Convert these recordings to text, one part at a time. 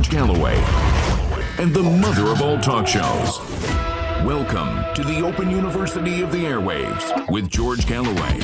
George Galloway and the mother of all talk shows. Welcome to the Open University of the Airwaves with George Galloway.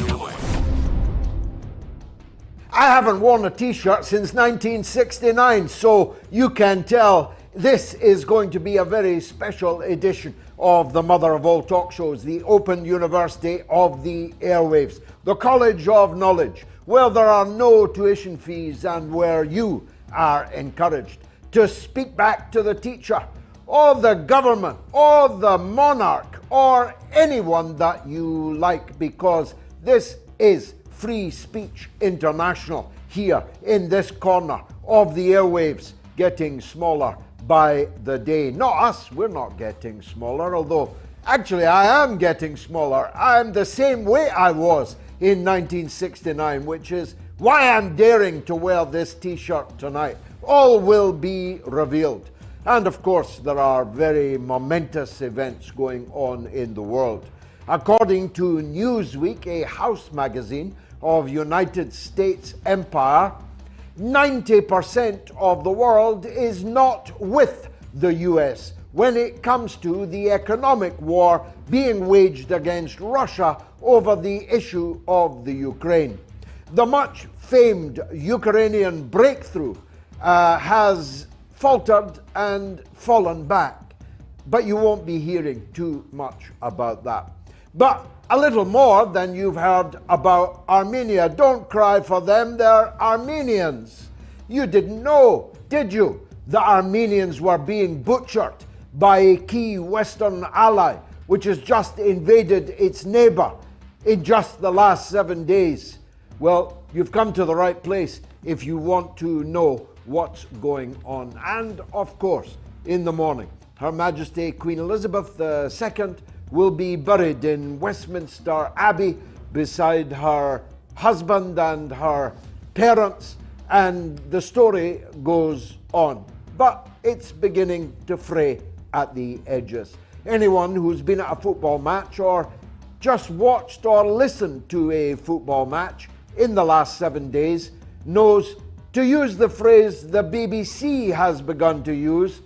I haven't worn a t-shirt since 1969, so you can tell this is going to be a very special edition of the mother of all talk shows, the Open University of the Airwaves, the College of Knowledge, where there are no tuition fees and where you are encouraged to speak back to the teacher or the government or the monarch or anyone that you like, because this is Free Speech International here in this corner of the airwaves, getting smaller by the day. Not us, we're not getting smaller, although actually I am getting smaller. I'm the same way I was in 1969, which is why I'm daring to wear this t-shirt tonight. All will be revealed. And of course, there are very momentous events going on in the world. According to Newsweek, a house magazine of United States empire, 90% of the world is not with the US when it comes to the economic war being waged against Russia over the issue of the Ukraine. The much famed Ukrainian breakthrough has faltered and fallen back, but you won't be hearing too much about that. But a little more than you've heard about Armenia. Don't cry for them, they're Armenians. You didn't know, did you? The Armenians were being butchered by a key Western ally, which has just invaded its neighbor in just the last 7 days. Well, you've come to the right place if you want to know what's going on. And of course, in the morning, Her Majesty Queen Elizabeth II will be buried in Westminster Abbey beside her husband and her parents, and the story goes on. But it's beginning to fray at the edges. Anyone who's been at a football match or just watched or listened to a football match in the last 7 days knows, to use the phrase the BBC has begun to use,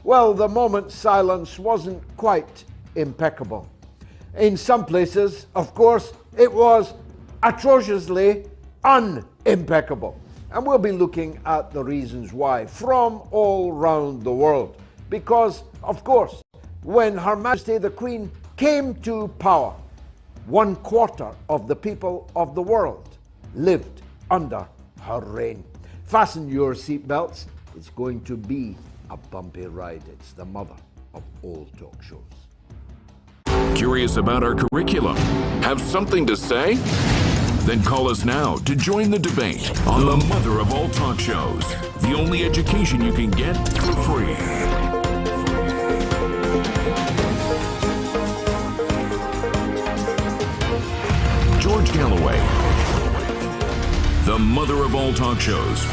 well, the moment's silence wasn't quite impeccable. In some places, of course, it was atrociously unimpeccable. And we'll be looking at the reasons why from all round the world. Because, of course, when Her Majesty the Queen came to power, 1/4 of the people of the world lived under her reign. Fasten your seatbelts. It's going to be a bumpy ride. It's the mother of all talk shows. Curious about our curriculum? Have something to say? Then call us now to join the debate on the mother of all talk shows. The only education you can get for free. George Galloway, the mother of all talk shows.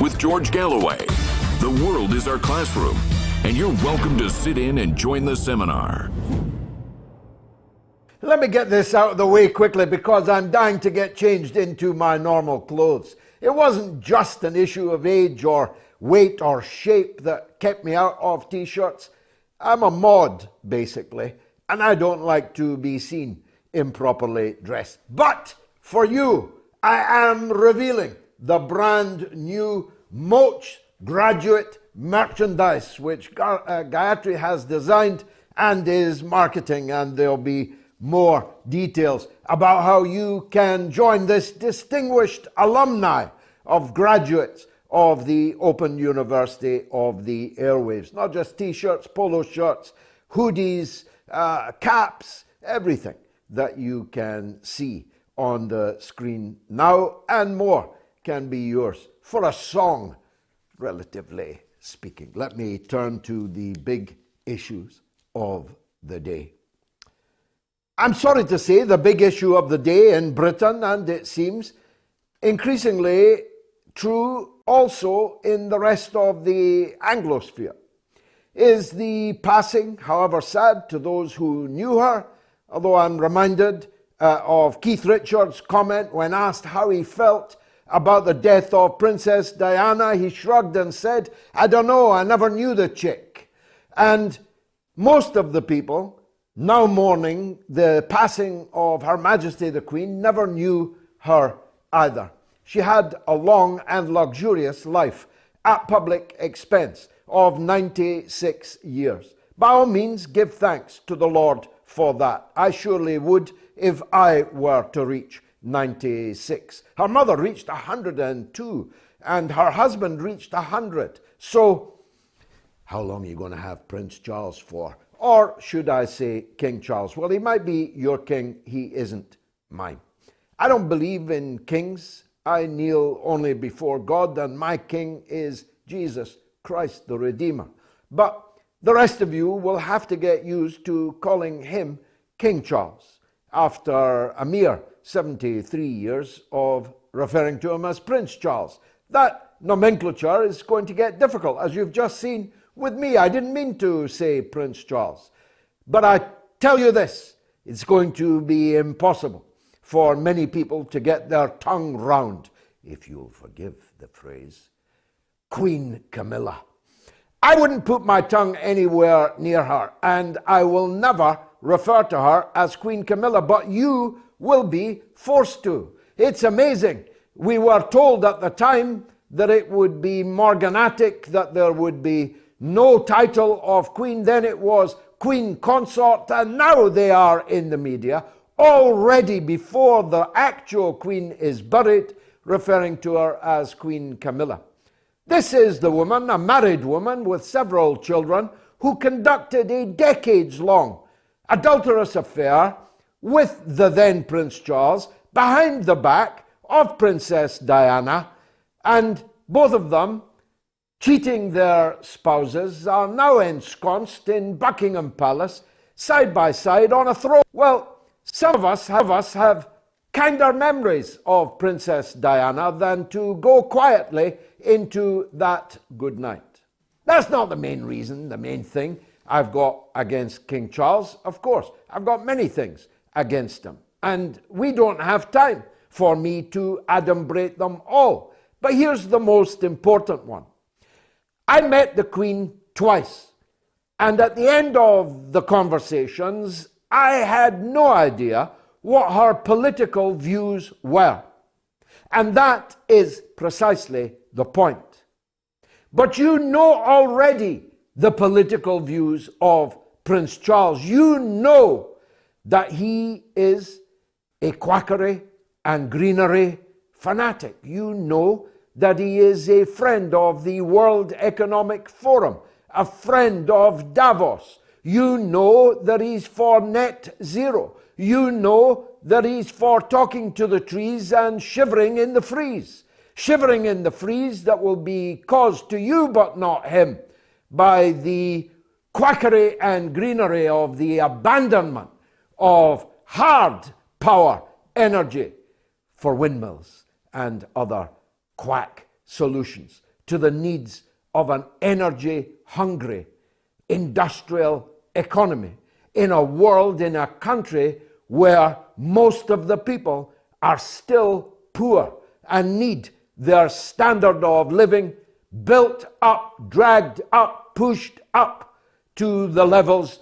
With George Galloway, the world is our classroom, and you're welcome to sit in and join the seminar. Let me get this out of the way quickly because I'm dying to get changed into my normal clothes. It wasn't just an issue of age or weight or shape that kept me out of t-shirts. I'm a mod, basically, and I don't like to be seen improperly dressed. But for you, I am revealing the brand new MOATS graduate merchandise, which Gayatri has designed and is marketing, and there'll be more details about how you can join this distinguished alumni of graduates of the Open University of the Airwaves. Not just t-shirts, polo shirts, hoodies, caps, everything that you can see on the screen now and more can be yours for a song, relatively speaking. Let me turn to the big issues of the day. I'm sorry to say the big issue of the day in Britain, and it seems increasingly true also in the rest of the Anglosphere, is the passing, however sad to those who knew her, although I'm reminded of Keith Richards' comment when asked how he felt about the death of Princess Diana, he shrugged and said, "I don't know, I never knew the chick." And most of the people now mourning the passing of Her Majesty the Queen never knew her either. She had a long and luxurious life at public expense of 96 years. By all means, give thanks to the Lord for that. I surely would if I were to reach 96. Her mother reached 102 and her husband reached 100. So, how long are you going to have Prince Charles for? Or should I say King Charles? Well, he might be your king, he isn't mine. I don't believe in kings. I kneel only before God, and my king is Jesus Christ, the Redeemer. But the rest of you will have to get used to calling him King Charles after a mere 73 years of referring to him as Prince Charles. That nomenclature is going to get difficult, as you've just seen with me. I didn't mean to say Prince Charles. But I tell you this, it's going to be impossible for many people to get their tongue round, if you'll forgive the phrase, Queen Camilla. I wouldn't put my tongue anywhere near her, and I will never refer to her as Queen Camilla, but you will be forced to. It's amazing. We were told at the time that it would be morganatic, that there would be no title of queen. Then it was Queen Consort, and now they are in the media already before the actual queen is buried, referring to her as Queen Camilla. This is the woman, a married woman with several children, who conducted a decades-long adulterous affair with the then Prince Charles behind the back of Princess Diana, and both of them, cheating their spouses, are now ensconced in Buckingham Palace side by side on a throne. Well, some of us have kinder memories of Princess Diana than to go quietly into that good night. That's not the main reason, the main thing I've got against King Charles. Of course, I've got many things against him, and we don't have time for me to adumbrate them all. But here's the most important one. I met the Queen twice, and at the end of the conversations, I had no idea what her political views were. And that is precisely the point. But you know already the political views of Prince Charles. You know that he is a quackery and greenery fanatic. You know that he is a friend of the World Economic Forum, a friend of Davos. You know that he's for net zero. You know that he's for talking to the trees and shivering in the freeze. Shivering in the freeze that will be caused to you, but not him, by the quackery and greenery of the abandonment of hard power energy for windmills and other quack solutions to the needs of an energy-hungry industrial economy in a world, in a country where most of the people are still poor and need their standard of living built up, dragged up, pushed up to the levels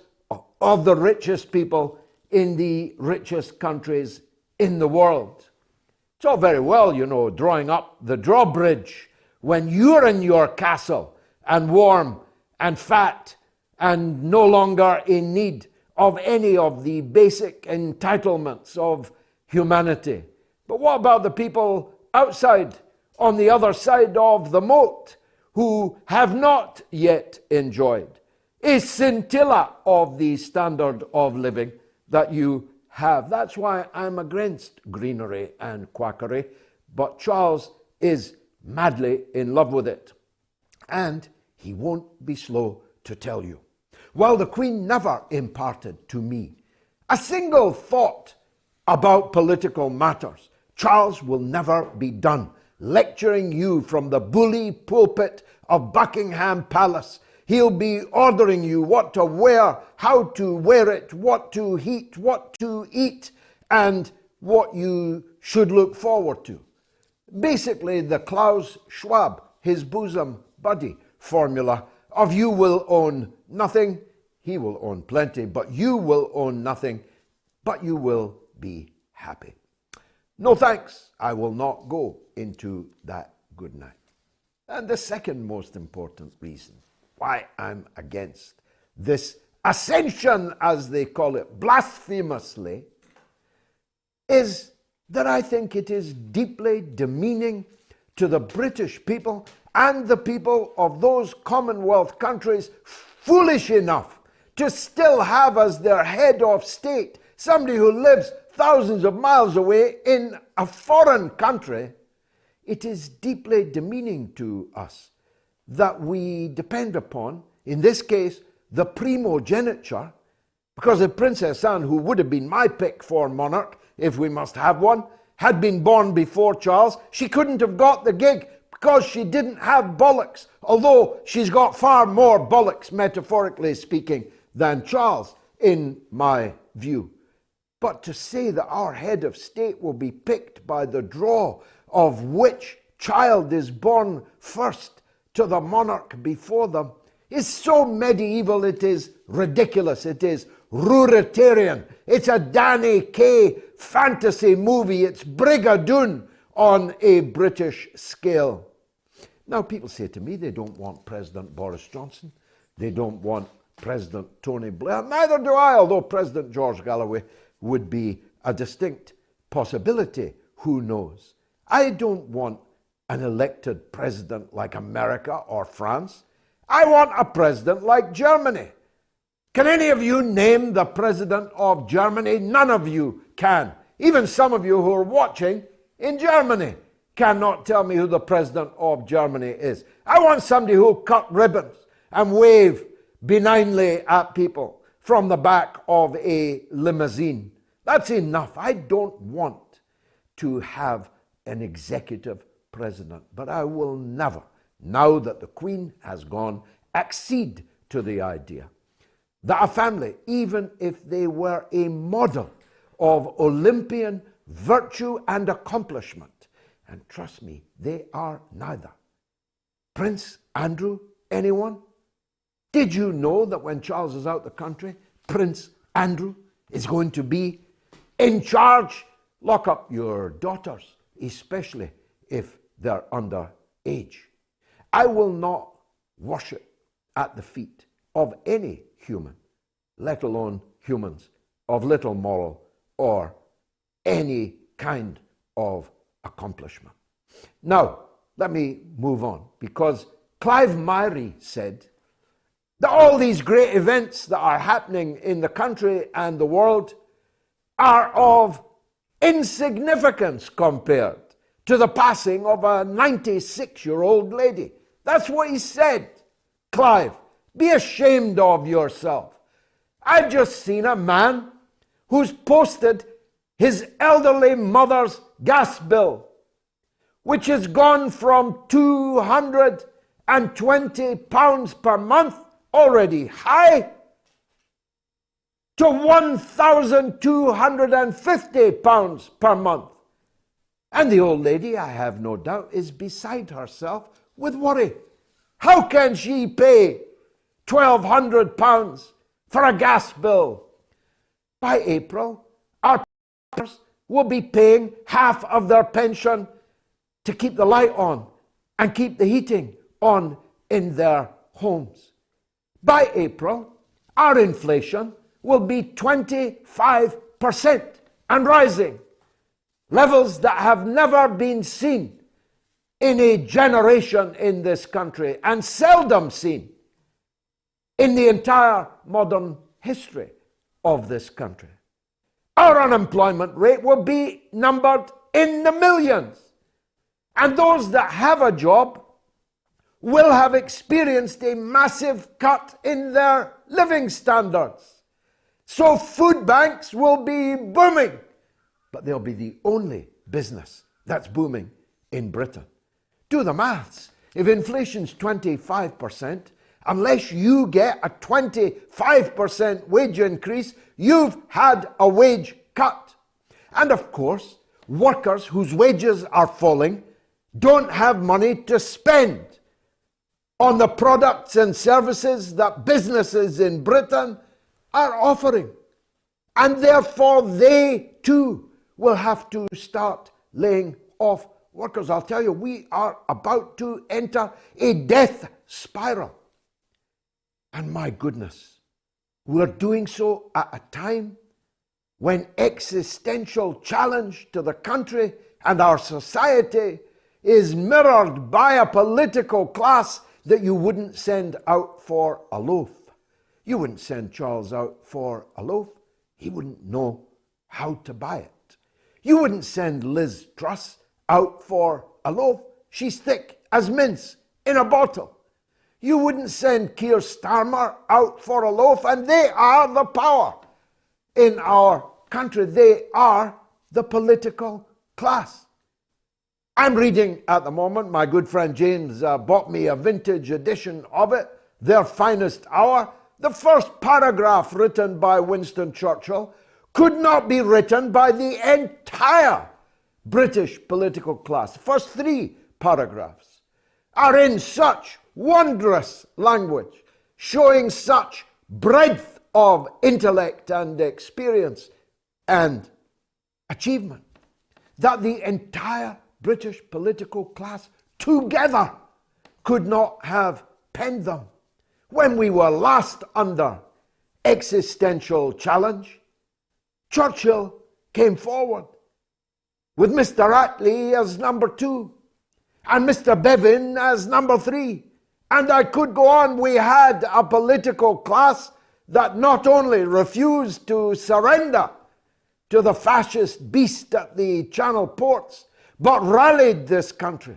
of the richest people in the richest countries in the world. It's all very well, you know, drawing up the drawbridge when you're in your castle and warm and fat and no longer in need of any of the basic entitlements of humanity. But what about the people outside, on the other side of the moat, who have not yet enjoyed a scintilla of the standard of living that you have? That's why I'm against greenery and quackery, but Charles is madly in love with it. And he won't be slow to tell you. Well, the Queen never imparted to me a single thought about political matters. Charles will never be done lecturing you from the bully pulpit of Buckingham Palace. He'll be ordering you what to wear, how to wear it, what to heat, what to eat, and what you should look forward to. Basically, the Klaus Schwab, his bosom buddy formula of you will own nothing, he will own plenty, but you will own nothing, but you will be happy. No thanks, I will not go into that good night. And the second most important reason why I'm against this ascension, as they call it, blasphemously, is that I think it is deeply demeaning to the British people and the people of those Commonwealth countries foolish enough to still have as their head of state somebody who lives thousands of miles away in a foreign country. It is deeply demeaning to us that we depend upon, in this case, the primogeniture, because the Princess Anne, who would have been my pick for monarch, if we must have one, had been born before Charles. She couldn't have got the gig because she didn't have bollocks, although she's got far more bollocks, metaphorically speaking, than Charles, in my view. But to say that our head of state will be picked by the draw of which child is born first to the monarch before them is so medieval, it is ridiculous, it is Ruritarian, it's a Danny Kaye fantasy movie, it's Brigadoon on a British scale. Now people say to me they don't want President Boris Johnson, they don't want President Tony Blair, neither do I, although President George Galloway would be a distinct possibility, who knows. I don't want an elected president like America or France. I want a president like Germany. Can any of you name the president of Germany? None of you can. Even some of you who are watching in Germany cannot tell me who the president of Germany is. I want somebody who will cut ribbons and wave benignly at people from the back of a limousine. That's enough. I don't want to have an executive president, but I will never, now that the Queen has gone, accede to the idea that a family, even if they were a model of Olympian virtue and accomplishment, and trust me, they are neither. Prince Andrew, anyone? Did you know that when Charles is out the country, Prince Andrew is going to be in charge? Lock up your daughters, especially if they're under age. I will not worship at the feet of any human, let alone humans of little moral or any kind of accomplishment. Now, let me move on, because Clive Myrie said that all these great events that are happening in the country and the world are of insignificance compared to the passing of a 96-year-old lady. That's what he said. Clive, be ashamed of yourself. I've just seen a man who's posted his elderly mother's gas bill, which has gone from £220 per month, already high, to £1,250 per month. And the old lady, I have no doubt, is beside herself with worry. How can she pay £1,200 for a gas bill? By April, our parents will be paying half of their pension to keep the light on and keep the heating on in their homes. By April, our inflation will be 25% and rising, levels that have never been seen in a generation in this country and seldom seen in the entire modern history of this country. Our unemployment rate will be numbered in the millions, and those that have a job will have experienced a massive cut in their living standards. So food banks will be booming, but they'll be the only business that's booming in Britain. Do the maths. If inflation's 25%, unless you get a 25% wage increase, you've had a wage cut. And of course, workers whose wages are falling don't have money to spend on the products and services that businesses in Britain are offering. And therefore they too will have to start laying off workers. I'll tell you, we are about to enter a death spiral. And my goodness, we're doing so at a time when existential challenge to the country and our society is mirrored by a political class that you wouldn't send out for a loaf. You wouldn't send Charles out for a loaf. He wouldn't know how to buy it. You wouldn't send Liz Truss out for a loaf. She's thick as mince in a bottle. You wouldn't send Keir Starmer out for a loaf, and they are the power in our country. They are the political class. I'm reading at the moment, my good friend James bought me a vintage edition of it, Their Finest Hour. The first paragraph written by Winston Churchill could not be written by the entire British political class. The first 3 paragraphs are in such wondrous language, showing such breadth of intellect and experience and achievement, that the entire British political class together could not have penned them. When we were last under existential challenge, Churchill came forward with Mr. Attlee as number 2 and Mr. Bevin as number 3. And I could go on. We had a political class that not only refused to surrender to the fascist beast at the Channel ports, but rallied this country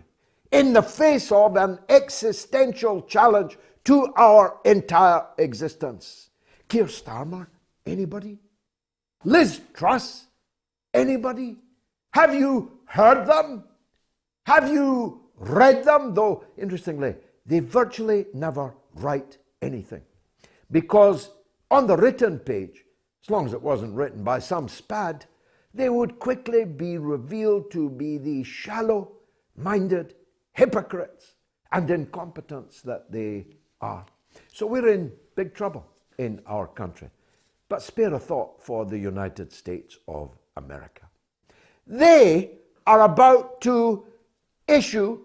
in the face of an existential challenge to our entire existence. Keir Starmer, anybody? Liz Truss, anybody? Have you heard them? Have you read them? Though, interestingly, they virtually never write anything. Because on the written page, as long as it wasn't written by some spad, they would quickly be revealed to be the shallow-minded hypocrites and incompetents that they are. So we're in big trouble in our country. But spare a thought for the United States of America. They are about to issue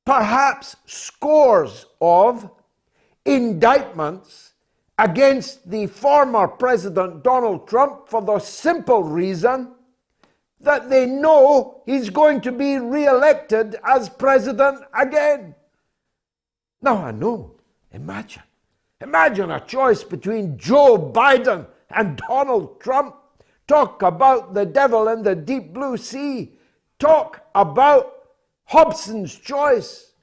perhaps scores of indictments against the former President Donald Trump for the simple reason that they know he's going to be re-elected as president again. Now I know, imagine a choice between Joe Biden and Donald Trump. Talk about the devil in the deep blue sea. Talk about Hobson's choice.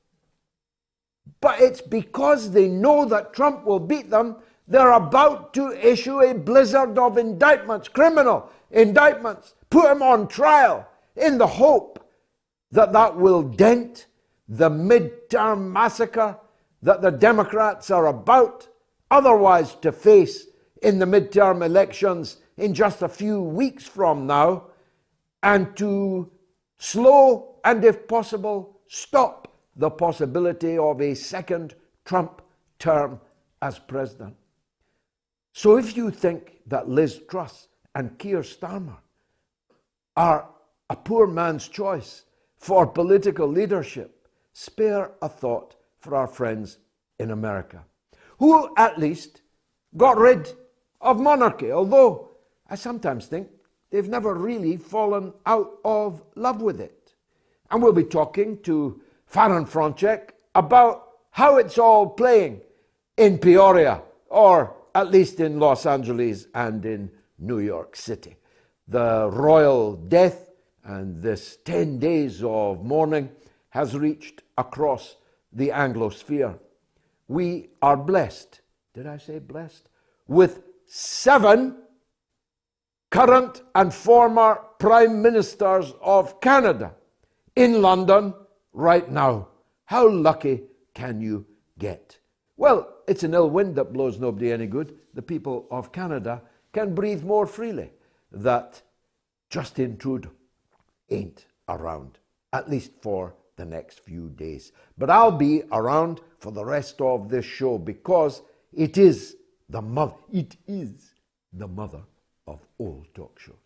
But it's because they know that Trump will beat them, they're about to issue a blizzard of indictments, criminal indictments, put him on trial in the hope that that will dent the midterm massacre that the Democrats are about otherwise to face in the midterm elections in just a few weeks from now, and to slow and, if possible, stop the possibility of a second Trump term as president. So if you think that Liz Truss and Keir Starmer are a poor man's choice for political leadership, spare a thought for our friends in America, who at least got rid of monarchy, although I sometimes think they've never really fallen out of love with it. And we'll be talking to Faran Fronczak about how it's all playing in Peoria, or at least in Los Angeles and in New York City. The royal death and this 10 days of mourning has reached across the Anglosphere. We are blessed, did I say blessed? With 7 current and former Prime Ministers of Canada in London right now. How lucky can you get? Well, it's an ill wind that blows nobody any good. The people of Canada can breathe more freely that Justin Trudeau ain't around at least for the next few days. But I'll be around for the rest of this show because it is the mother of all talk shows.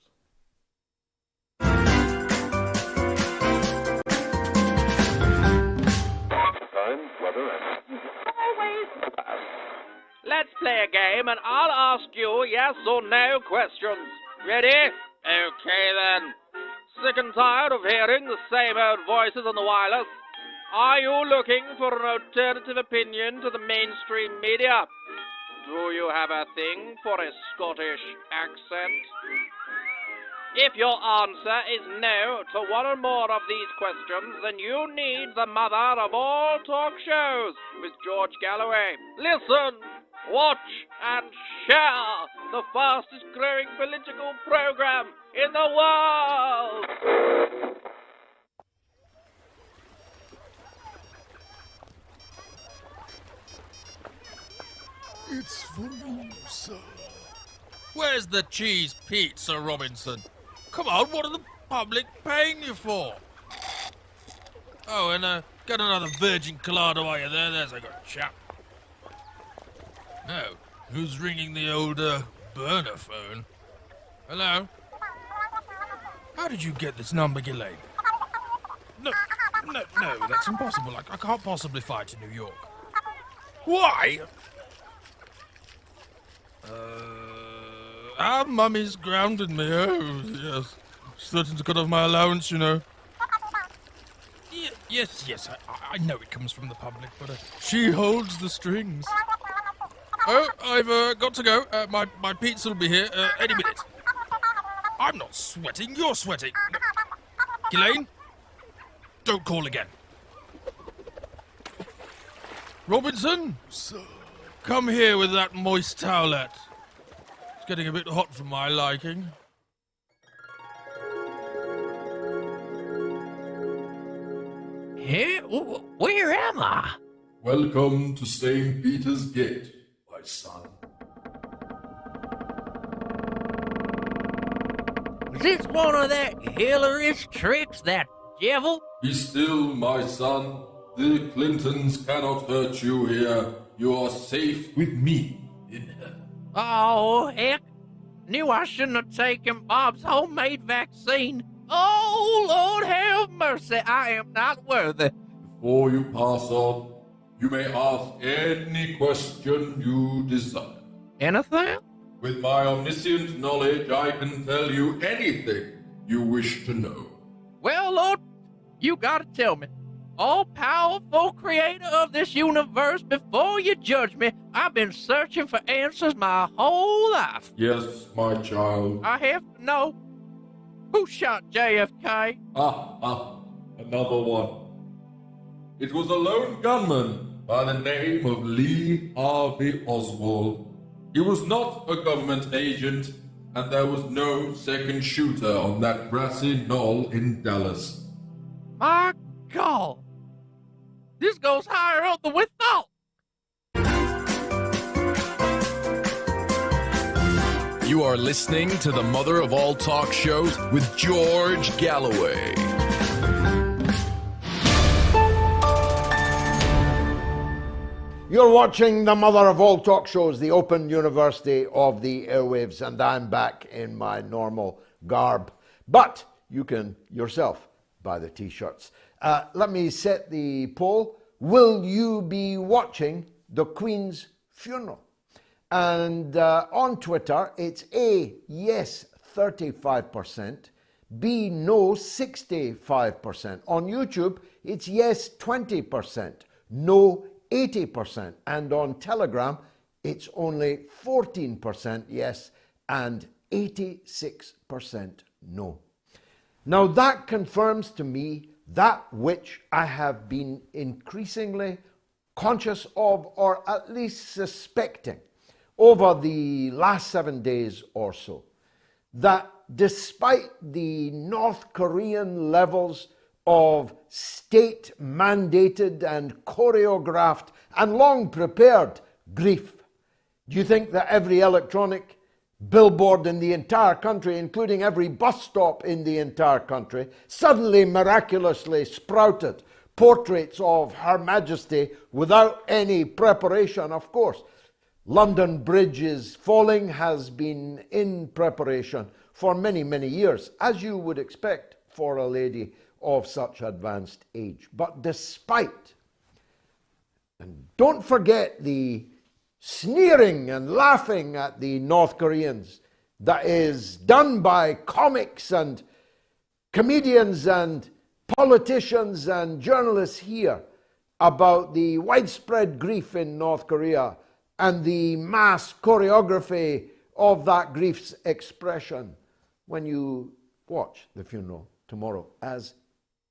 Let's play a game and I'll ask you yes or no questions. Ready? Okay then. Sick and tired of hearing the same old voices on the wireless? Are you looking for an alternative opinion to the mainstream media? Do you have a thing for a Scottish accent? If your answer is no to one or more of these questions, then you need the mother of all talk shows with George Galloway. Listen, watch and share the fastest growing political program in the world. It's for you, sir. Where's the cheese pizza, Robinson? Come on, what are the public paying you for? Oh, and get another virgin colada while you're there. There's a good chap. No, who's ringing the old burner phone? Hello? How did you get this number, Ghislaine? No, that's impossible. I can't possibly fly to New York. Why? Our mummy's grounded me. Oh, yes. Starting to cut off my allowance, you know. Yes, I know it comes from the public, but she holds the strings. Oh, I've got to go. My pizza will be here any minute. I'm not sweating, you're sweating. Ghislaine, don't call again. Robinson, Sir. come here with that moist towelette. It's getting a bit hot for my liking. Here? Where am I? Welcome to St. Peter's Gate, my son. Is this one of that Hillary's tricks, that devil? Be still, my son. The Clintons cannot hurt you here. You are safe with me in heaven. Oh, heck. Knew I shouldn't have taken Bob's homemade vaccine. Oh, Lord have mercy, I am not worthy. Before you pass on, you may ask any question you desire. Anything? With my omniscient knowledge, I can tell you anything you wish to know. Well, Lord, you gotta tell me. All-powerful creator of this universe, before you judge me, I've been searching for answers my whole life. Yes, my child. I have to know, who shot JFK? Another one. It was a lone gunman by the name of Lee Harvey Oswald. He was not a government agent, and there was no second shooter on that grassy knoll in Dallas. My God, this goes higher up than we thought. You are listening to the mother of all talk shows with George Galloway. You're watching the mother of all talk shows, the Open University of the Airwaves, and I'm back in my normal garb. But you can yourself buy the t-shirts. Let me set the poll. Will you be watching the Queen's funeral? And on Twitter, it's A, yes, 35%, B, no, 65%. On YouTube, it's yes, 20%, no, 80%. And on Telegram, it's only 14% yes and 86% no. Now that confirms to me that which I have been increasingly conscious of, or at least suspecting, over the last 7 days or so, that despite the North Korean levels of state-mandated and choreographed and long-prepared grief, do you think that every electronic billboard in the entire country, including every bus stop in the entire country, suddenly miraculously sprouted portraits of Her Majesty without any preparation, of course. London Bridge is falling has been in preparation for many, many years, as you would expect for a lady of such advanced age. But despite, and don't forget the sneering and laughing at the North Koreans that is done by comics and comedians and politicians and journalists here about the widespread grief in North Korea and the mass choreography of that grief's expression when you watch the funeral tomorrow, as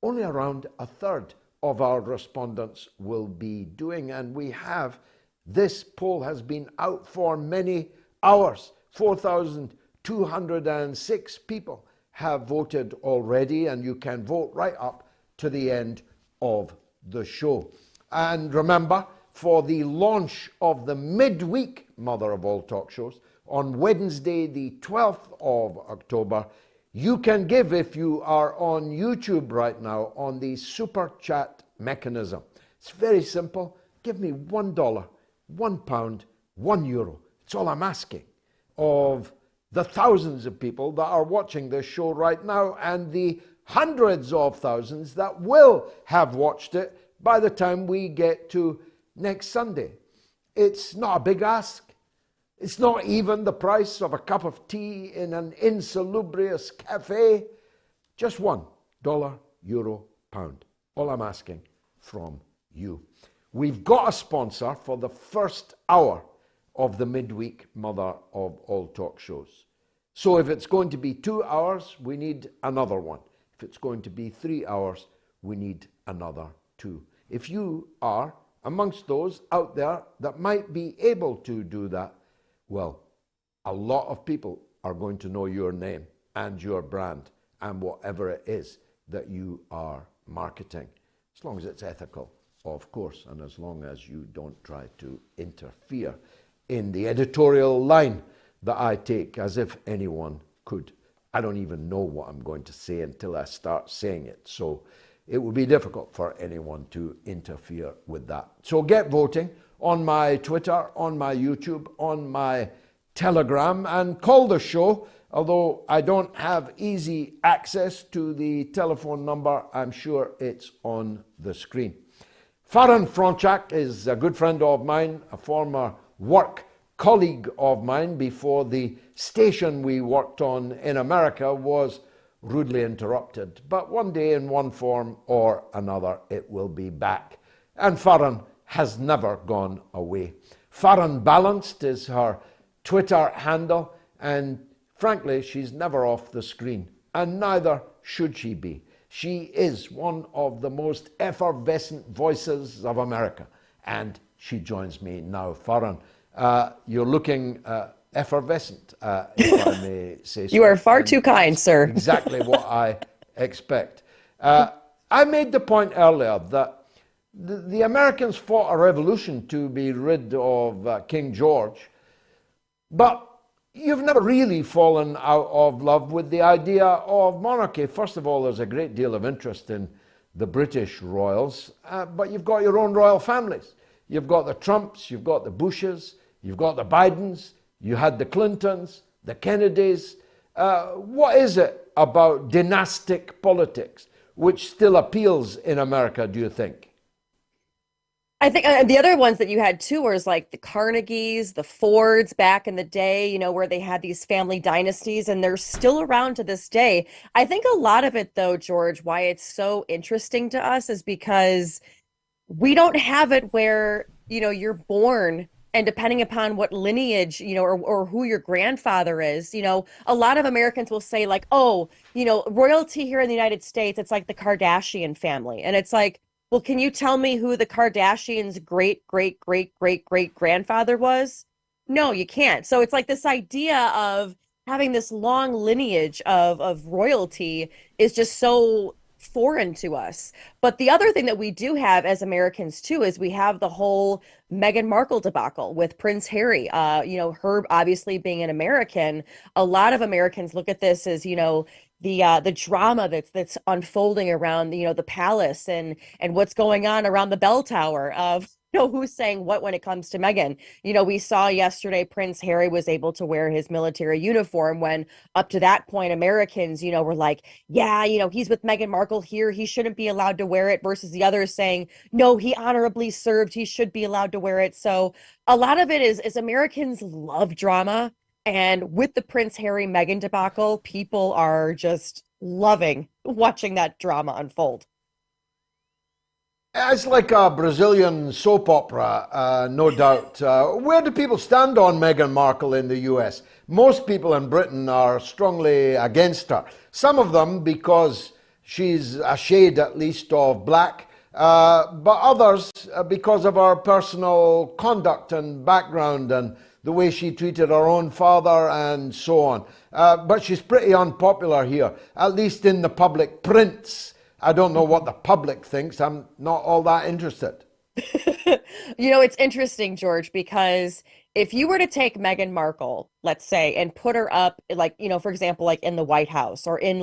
only around a third of our respondents will be doing. And we have, this poll has been out for many hours. 4,206 people have voted already, and you can vote right up to the end of the show. And remember, for the launch of the midweek Mother of All Talk Shows on Wednesday, the 12th of October, you can give if you are on YouTube right now on the super chat mechanism. It's very simple. Give me $1, £1, €1. It's all I'm asking of the thousands of people that are watching this show right now and the hundreds of thousands that will have watched it by the time we get to next Sunday. It's not a big ask. It's not even the price of a cup of tea in an insalubrious cafe. Just $1, euro, pound. All I'm asking from you. We've got a sponsor for the first hour of the midweek Mother of All Talk Shows. So if it's going to be 2 hours, we need another one. If it's going to be 3 hours, we need another 2. If you are amongst those out there that might be able to do that, well, a lot of people are going to know your name and your brand and whatever it is that you are marketing, as long as it's ethical, of course, and as long as you don't try to interfere in the editorial line that I take, as if anyone could. I don't even know what I'm going to say until I start saying it, so it would be difficult for anyone to interfere with that. So get voting on my Twitter, on my YouTube, on my Telegram, and call the show. Although I don't have easy access to the telephone number, I'm sure it's on the screen. Faran Fronczak is a good friend of mine, a former work colleague of mine before the station we worked on in America was rudely interrupted. But one day, in one form or another, it will be back. And Faran has never gone away. Faran Balanced is her Twitter handle, and frankly, she's never off the screen, and neither should she be. She is one of the most effervescent voices of America, and she joins me now. Faran, you're looking effervescent, if I may say so. You are far too kind, sir. Exactly what I expect. I made the point earlier that the Americans fought a revolution to be rid of King George, but you've never really fallen out of love with the idea of monarchy. First of all, there's a great deal of interest in the British royals, but you've got your own royal families. You've got the Trumps, you've got the Bushes, you've got the Bidens, you had the Clintons, the Kennedys. What is it about dynastic politics which still appeals in America, do you think? I think the other ones that you had too was like the Carnegies, the Fords back in the day, you know, where they had these family dynasties, and they're still around to this day. I think a lot of it, though, George, why it's so interesting to us is because we don't have it where, you know, you're born and depending upon what lineage, you know, or who your grandfather is, you know, a lot of Americans will say like, oh, you know, royalty here in the United States, it's like the Kardashian family. And it's like, well, can you tell me who the Kardashians' great, great, great, great, great grandfather was? No, you can't. So it's like this idea of having this long lineage of royalty is just so foreign to us. But the other thing that we do have as Americans too is we have the whole Meghan Markle debacle with Prince Harry. Her obviously being an American, a lot of Americans look at this as, the drama that's unfolding around the palace and what's going on around the bell tower of who's saying what when it comes to Meghan. We saw yesterday Prince Harry was able to wear his military uniform when up to that point Americans were like, yeah, he's with Meghan Markle here, he shouldn't be allowed to wear it, versus the others saying no, he honorably served, he should be allowed to wear it. So a lot of it is Americans love drama. And with the Prince Harry Meghan debacle, people are just loving watching that drama unfold. It's like a Brazilian soap opera, no doubt. Where do people stand on Meghan Markle in the US? Most people in Britain are strongly against her. Some of them because she's a shade at least of black, but others because of her personal conduct and background and the way she treated her own father and so on. But she's pretty unpopular here, at least in the public prints. I don't know what the public thinks. I'm not all that interested. It's interesting, George, because if you were to take Meghan Markle, let's say, and put her up, like, for example, like in the White House or in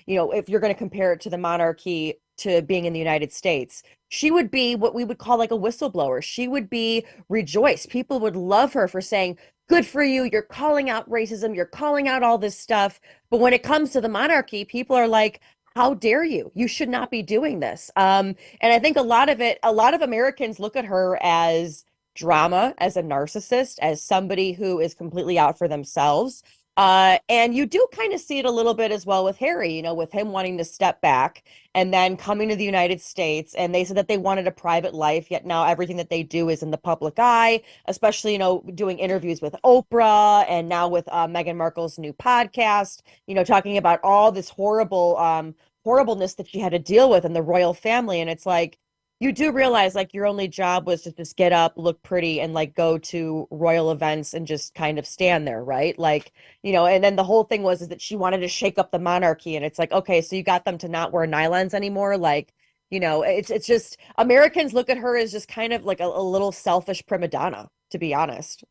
if you're going to compare it to the monarchy to being in the United States, she would be what we would call like a whistleblower. She would be rejoiced. People would love her for saying, good for you, you're calling out racism, you're calling out all this stuff. But when it comes to the monarchy, people are like, how dare you? You should not be doing this. And I think a lot of Americans look at her as drama, as a narcissist, as somebody who is completely out for themselves. And you do kind of see it a little bit as well with Harry, with him wanting to step back and then coming to the United States. And they said that they wanted a private life, yet now everything that they do is in the public eye, especially, doing interviews with Oprah and now with Meghan Markle's new podcast, talking about all this horribleness that she had to deal with in the royal family. And it's like, you do realize like your only job was to just get up, look pretty, and like go to royal events and just kind of stand there, right? Like, and then the whole thing is that she wanted to shake up the monarchy, and it's like, okay, so you got them to not wear nylons anymore, like, it's just Americans look at her as just kind of like a little selfish prima donna, to be honest.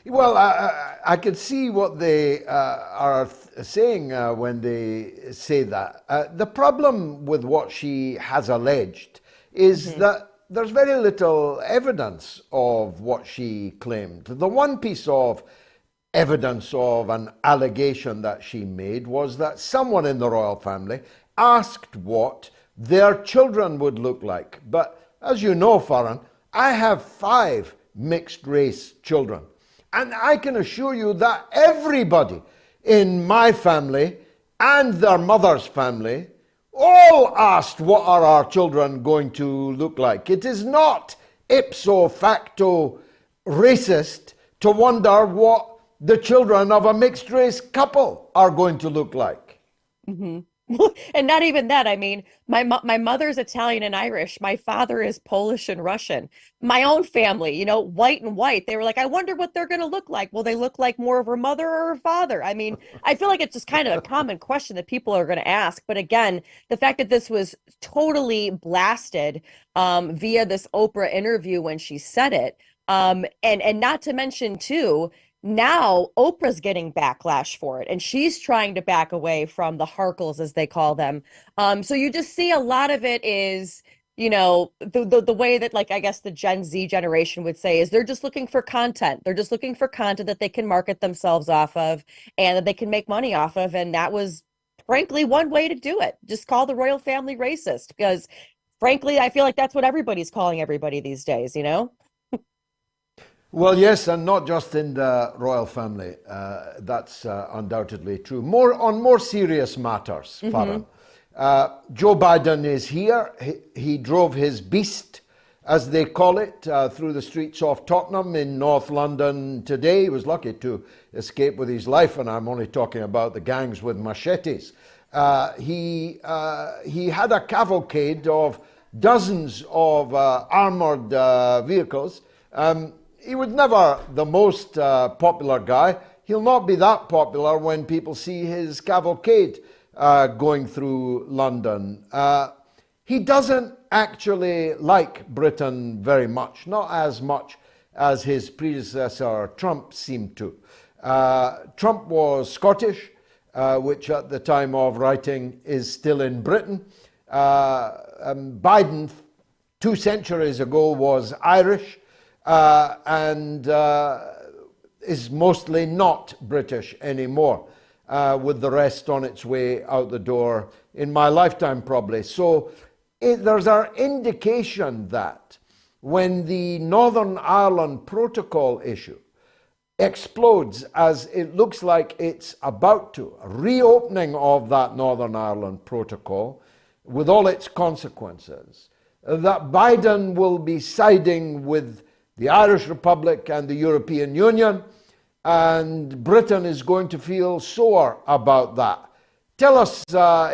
Well, I can see what they are saying when they say that. The problem with what she has alleged is that there's very little evidence of what she claimed. The one piece of evidence of an allegation that she made was that someone in the royal family asked what their children would look like. But as you know, Faran, I have 5 mixed race children. And I can assure you that everybody in my family and their mother's family all asked what are our children going to look like. It is not ipso facto racist to wonder what the children of a mixed race couple are going to look like. Mm-hmm. And not even that. I mean, my mother's Italian and Irish. My father is Polish and Russian. My own family, white and white. They were like, I wonder what they're going to look like. Will they look like more of her mother or her father? I mean, I feel like it's just kind of a common question that people are going to ask. But again, the fact that this was totally blasted via this Oprah interview when she said it, and not to mention too, now Oprah's getting backlash for it, and she's trying to back away from the Harkles, as they call them. So you just see a lot of it is, the way that, like, I guess the Gen Z generation would say is they're just looking for content. They're just looking for content that they can market themselves off of and that they can make money off of. And that was, frankly, one way to do it. Just call the royal family racist, because, frankly, I feel like that's what everybody's calling everybody these days, Well, yes, and not just in the royal family. That's undoubtedly true. On more serious matters, Faran. Joe Biden is here. He drove his beast, as they call it, through the streets of Tottenham in North London today. He was lucky to escape with his life, and I'm only talking about the gangs with machetes. He had a cavalcade of dozens of armored vehicles. He was never the most popular guy. He'll not be that popular when people see his cavalcade. going through London. He doesn't actually like Britain very much, not as much as his predecessor Trump seemed to. Trump was Scottish, which at the time of writing is still in Britain. Biden, 2 centuries ago, was Irish and is mostly not British anymore, with the rest on its way out the door in my lifetime probably. So there's an indication that when the Northern Ireland Protocol issue explodes, as it looks like it's about to, a reopening of that Northern Ireland Protocol with all its consequences, that Biden will be siding with the Irish Republic and the European Union, and Britain is going to feel sore about that. Tell us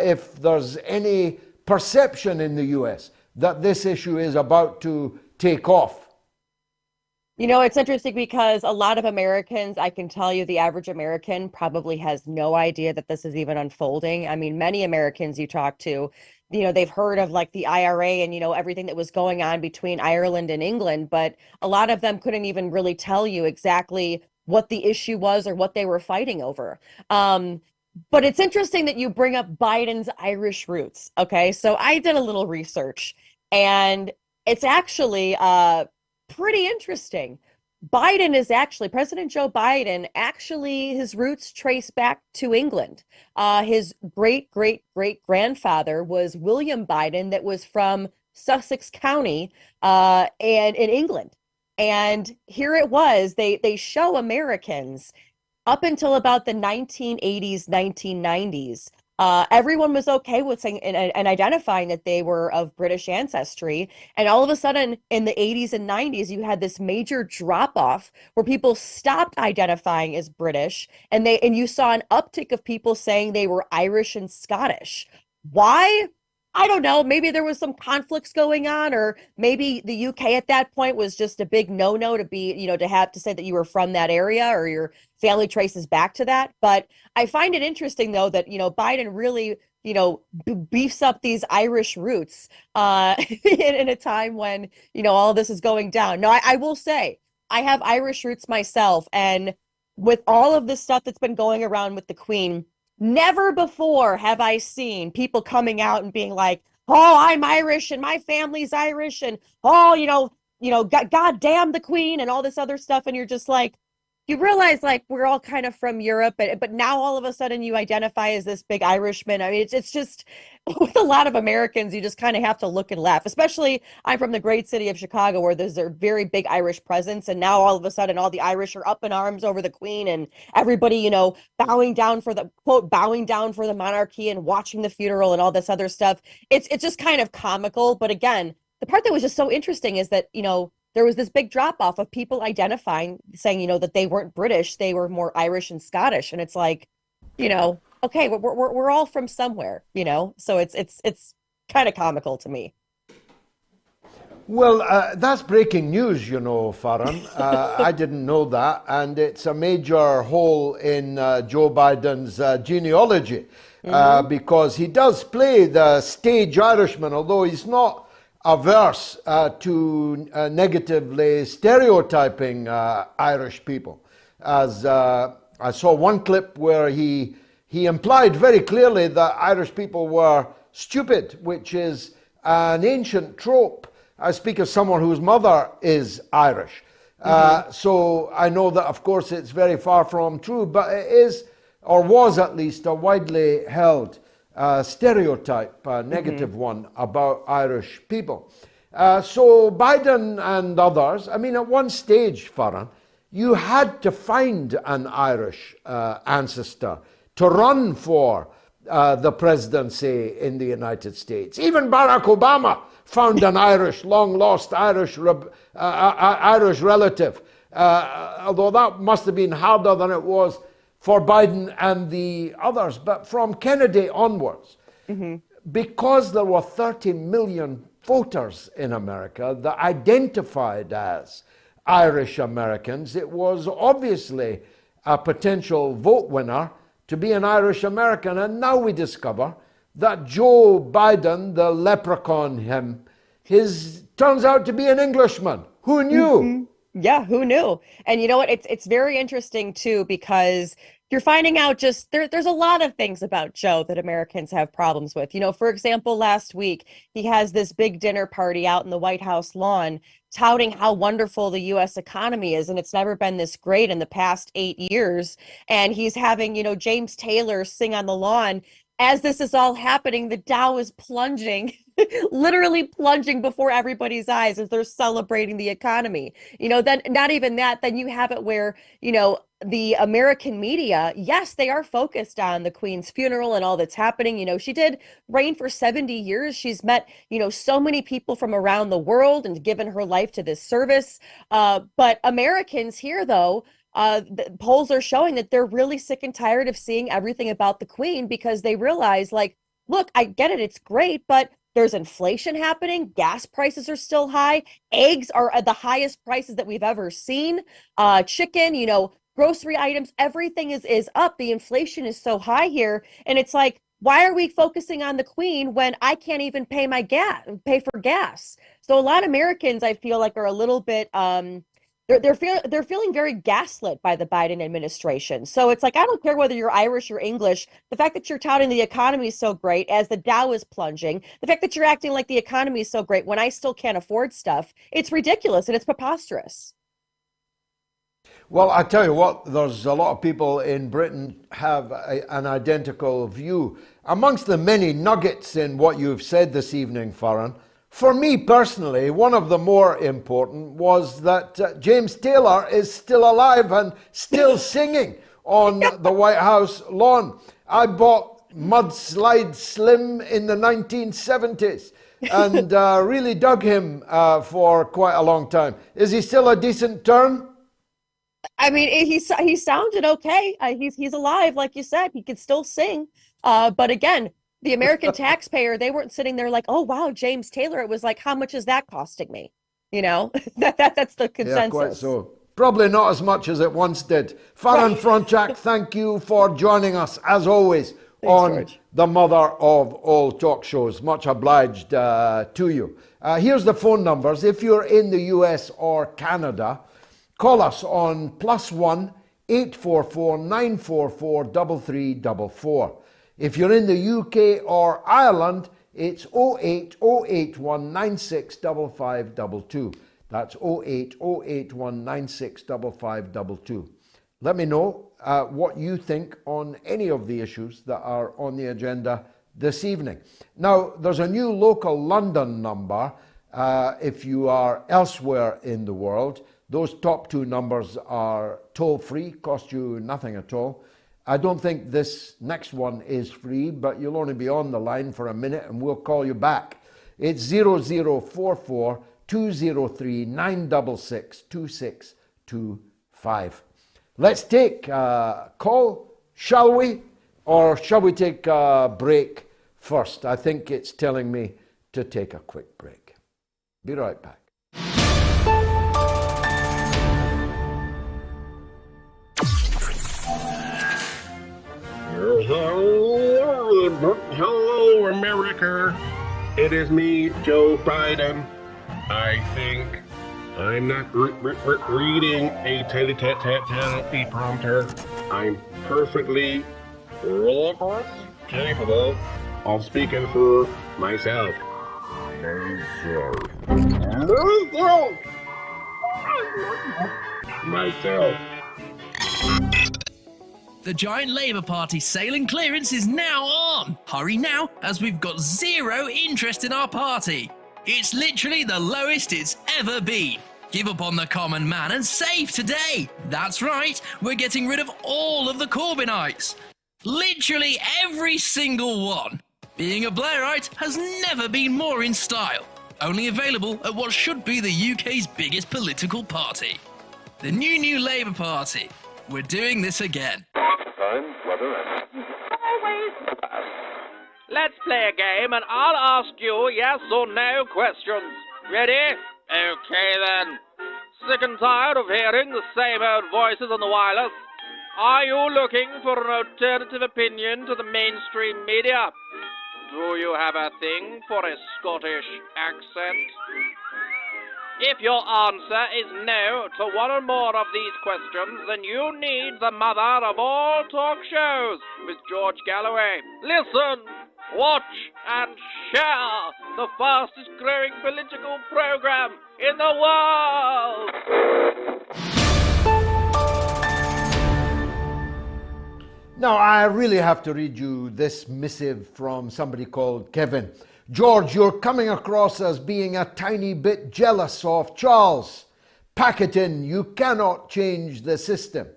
if there's any perception in the US that this issue is about to take off. You know, it's interesting because a lot of Americans, I can tell you the average American probably has no idea that this is even unfolding. I mean, many Americans you talk to, you know, they've heard of like the IRA and, you know, everything that was going on between Ireland and England, but a lot of them couldn't even really tell you exactly what the issue was or what they were fighting over. But it's interesting that you bring up Biden's Irish roots. Okay, so I did a little research and it's actually pretty interesting. President Joe Biden, actually, his roots trace back to England. His great-great-great-grandfather was William Biden, that was from Sussex County and in England. And here it was, they show Americans up until about the 1980s, 1990s. Everyone was okay with saying and identifying that they were of British ancestry. And all of a sudden in the 80s and 90s, you had this major drop off where people stopped identifying as British and you saw an uptick of people saying they were Irish and Scottish. Why? I don't know. Maybe there was some conflicts going on, or maybe the UK at that point was just a big no-no to be, you know, to have to say that you were from that area or your family traces back to that. But I find it interesting, though, that, you know, Biden really, you know, beefs up these Irish roots in a time when, you know, all of this is going down. Now, I will say I have Irish roots myself. And with all of this stuff that's been going around with the Queen, never before have I seen people coming out and being like, oh, I'm Irish and my family's Irish and, oh, God damn the Queen and all this other stuff. And you're just like, you realize like we're all kind of from Europe, but now all of a sudden you identify as this big Irishman. I mean, it's just with a lot of Americans, you just kind of have to look and laugh. Especially I'm from the great city of Chicago, where there's a very big Irish presence, and now all of a sudden all the Irish are up in arms over the Queen, and everybody, you know, bowing down for the monarchy and watching the funeral and all this other stuff. It's just kind of comical. But again, the part that was just so interesting is that, you know, there was this big drop off of people identifying, saying, you know, that they weren't British, they were more Irish and Scottish. And it's like, you know, okay, we're all from somewhere, you know, so it's kind of comical to me. Well, that's breaking news, you know, Faran. I didn't know that. And it's a major hole in Joe Biden's genealogy, because he does play the stage Irishman, although he's not averse to negatively stereotyping Irish people. As I saw one clip where he implied very clearly that Irish people were stupid, which is an ancient trope. I speak as someone whose mother is Irish. So I know that, of course, it's very far from true, but it is, or was at least, a widely held stereotype, negative one, about Irish people. So Biden and others, I mean, at one stage, Faran, you had to find an Irish ancestor to run for the presidency in the United States. Even Barack Obama found an Irish, long-lost Irish relative, although that must have been harder than it was for Biden and the others. But from Kennedy onwards, because there were 30 million voters in America that identified as Irish Americans, it was obviously a potential vote winner to be an Irish American. And now we discover that Joe Biden, the leprechaun turns out to be an Englishman. Who knew? Yeah, who knew? And you know what? It's very interesting too, because you're finding out just there's a lot of things about Joe that Americans have problems with. You know, for example, last week he has this big dinner party out in the White House lawn touting how wonderful the US economy is, and it's never been this great in the past 8 years. And he's having, you know, James Taylor sing on the lawn. As this is all happening, the Dow is plunging, literally plunging before everybody's eyes as they're celebrating the economy. You know, then not even that, then you have it where, you know, the American media, yes, they are focused on the Queen's funeral and all that's happening. You know, she did reign for 70 years. She's met, you know, so many people from around the world and given her life to this service. But Americans here, though, the polls are showing that they're really sick and tired of seeing everything about the Queen, because they realize, like, look, I get it, it's great, but there's inflation happening. Gas prices are still high. Eggs are at the highest prices that we've ever seen. Chicken, you know, grocery items, everything is up. The inflation is so high here. And it's like, why are we focusing on the Queen when I can't even pay for gas? So a lot of Americans, I feel like, are a little bit they're feeling very gaslit by the Biden administration. So it's like, I don't care whether you're Irish or English. The fact that you're touting the economy is so great as the Dow is plunging, the fact that you're acting like the economy is so great when I still can't afford stuff, it's ridiculous and it's preposterous. Well, I tell you what, there's a lot of people in Britain have an identical view. Amongst the many nuggets in what you've said this evening, Faran, for me personally, one of the more important was that James Taylor is still alive and still singing on the White House lawn. I bought Mudslide Slim in the 1970s and really dug him for quite a long time. Is he still a decent turn? I mean, he sounded okay. He's alive, like you said. He could still sing. But again, the American taxpayer, they weren't sitting there like, oh, wow, James Taylor. It was like, how much is that costing me? You know, that's the consensus. Yeah, quite so. Probably not as much as it once did. Faran Fronczak, thank you for joining us, as always, Thanks, on George. the mother of all talk shows. Much obliged to you. Here's the phone numbers. If you're in the US or Canada, call us on +1 844 944 3344. If you're in the UK or Ireland, it's 08081965522. That's 08081965522. Let me know what you think on any of the issues that are on the agenda this evening. Now, there's a new local London number if you are elsewhere in the world. Those top two numbers are toll-free, cost you nothing at all. I don't think this next one is free, but you'll only be on the line for a minute and we'll call you back. It's 0044 203 966 2625. Let's take a call, shall we? Or shall we take a break first? I think it's telling me to take a quick break. Be right back. Hello, America. It is me, Joe Biden. I think I'm not reading a teleprompter. I'm perfectly capable of speaking for myself. Myself. The giant Labour Party sailing clearance is now on. Hurry now, as we've got zero interest in our party. It's literally the lowest it's ever been. Give up on the common man and save today. That's right, we're getting rid of all of the Corbynites. Literally every single one. Being a Blairite has never been more in style. Only available at what should be the UK's biggest political party. The new Labour Party. We're doing this again. Time, weather, and Let's play a game and I'll ask you yes or no questions. Ready? Okay then. Sick and tired of hearing the same old voices on the wireless? Are you looking for an alternative opinion to the mainstream media? Do you have a thing for a Scottish accent? If your answer is no to one or more of these questions, then you need the mother of all talk shows with George Galloway. Listen, watch, and share the fastest growing political program in the world. Now, I really have to read you this missive from somebody called Kevin. George, you're coming across as being a tiny bit jealous of Charles. Pack it in. You cannot change the system.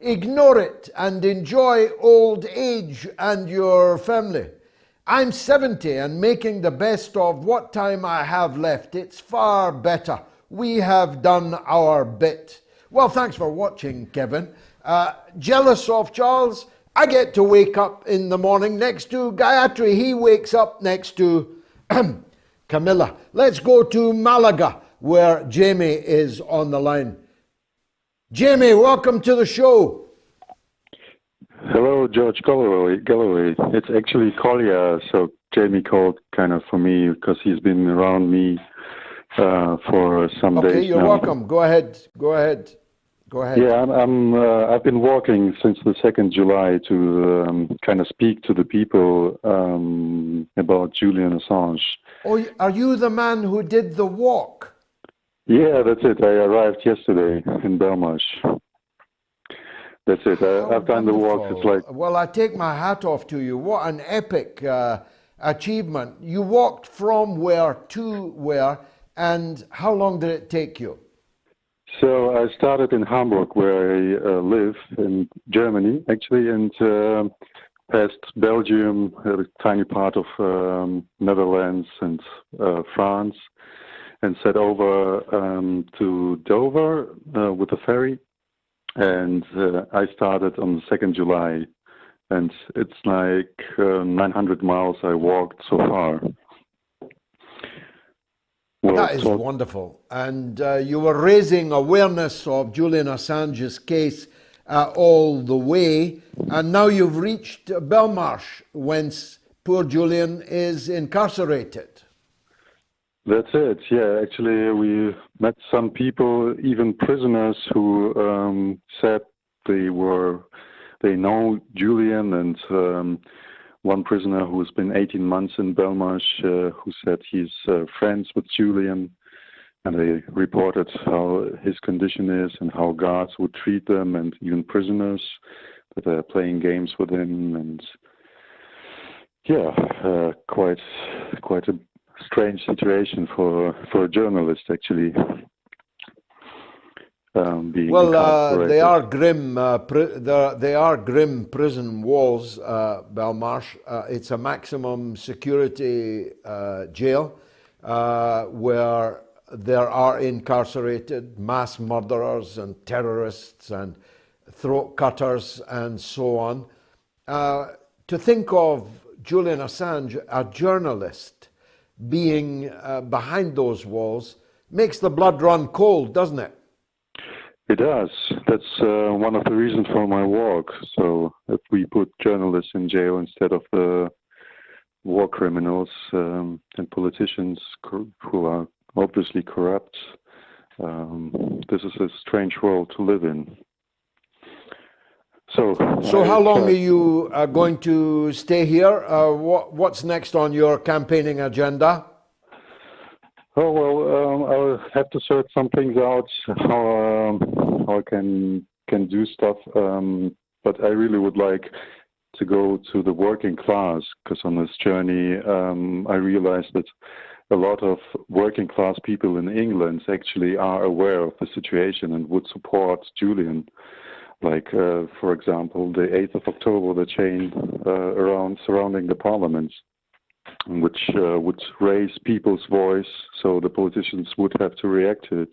Ignore it and enjoy old age and your family. I'm 70 and making the best of what time I have left. It's far better. We have done our bit. Well, thanks for watching, Kevin. Jealous of Charles? I get to wake up in the morning next to Gayatri. He wakes up next to Camilla. Let's go to Malaga, where Jamie is on the line. Jamie, welcome to the show. Hello, George Galloway. It's actually Collier, so Jamie called kind of for me because he's been around me for some days now. Okay, you're welcome. Go ahead. Yeah, I've been walking since the 2nd July to kind of speak to the people about Julian Assange. Oh, are you the man who did the walk? Yeah, that's it. I arrived yesterday in Belmarsh. That's it. I've done the walk. It's like... Well, I take my hat off to you. What an epic achievement. You walked from where to where, and how long did it take you? So I started in Hamburg, where I live, in Germany, actually, and passed Belgium, a tiny part of Netherlands and France, and set over to Dover with a ferry. And I started on the 2nd July, and it's like 900 miles I walked so far. Well, that is wonderful. And you were raising awareness of Julian Assange's case all the way. And now you've reached Belmarsh, whence poor Julian is incarcerated. That's it. Yeah, actually, we met some people, even prisoners, who said they know Julian, and one prisoner who's been 18 months in Belmarsh, who said he's friends with Julian, and they reported how his condition is and how guards would treat them, and even prisoners that are playing games with him, and yeah, quite a strange situation for a journalist, actually. They are grim. They are grim prison walls, Belmarsh. It's a maximum security jail where there are incarcerated mass murderers and terrorists and throat cutters and so on. To think of Julian Assange, a journalist, being behind those walls makes the blood run cold, doesn't it? It does. That's one of the reasons for my walk. So if we put journalists in jail instead of the war criminals and politicians who are obviously corrupt, this is a strange world to live in. So how long are you going to stay here? What's next on your campaigning agenda? Oh, well, I'll have to sort some things out, how I can do stuff, but I really would like to go to the working class, because on this journey I realized that a lot of working class people in England actually are aware of the situation and would support Julian. Like, for example, the 8th of October, the chain surrounding the parliament, which would raise people's voice, so the politicians would have to react to it.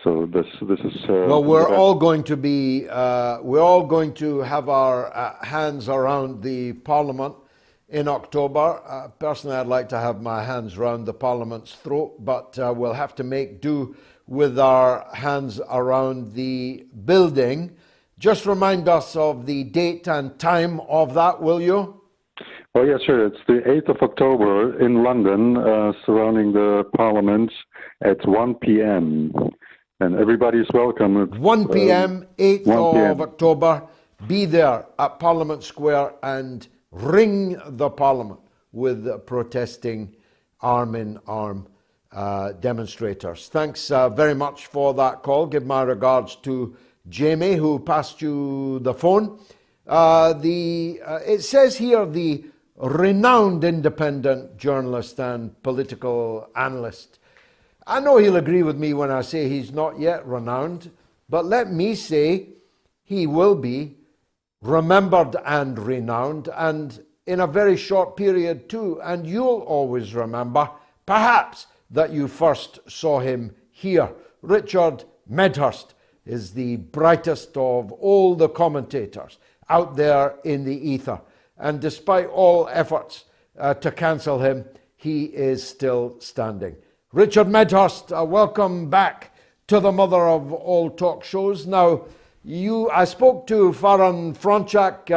So this is. Well, we're all going to be. We're all going to have our hands around the Parliament in October. Personally, I'd like to have my hands around the Parliament's throat, but we'll have to make do with our hands around the building. Just remind us of the date and time of that, will you? Oh, yeah, sure. It's the 8th of October in London, surrounding the Parliament at 1 p.m. And everybody's welcome. 1 p.m., 8th 1 p.m. of October. Be there at Parliament Square and ring the Parliament with protesting arm-in-arm demonstrators. Thanks very much for that call. Give my regards to Jamie, who passed you the phone. It says here the renowned independent journalist and political analyst. I know he'll agree with me when I say he's not yet renowned, but let me say he will be remembered and renowned, and in a very short period too. And you'll always remember, perhaps, that you first saw him here. Richard Medhurst is the brightest of all the commentators out there in the ether. And despite all efforts to cancel him, he is still standing. Richard Medhurst, welcome back to the mother of all talk shows. Now, I spoke to Faran Fronczak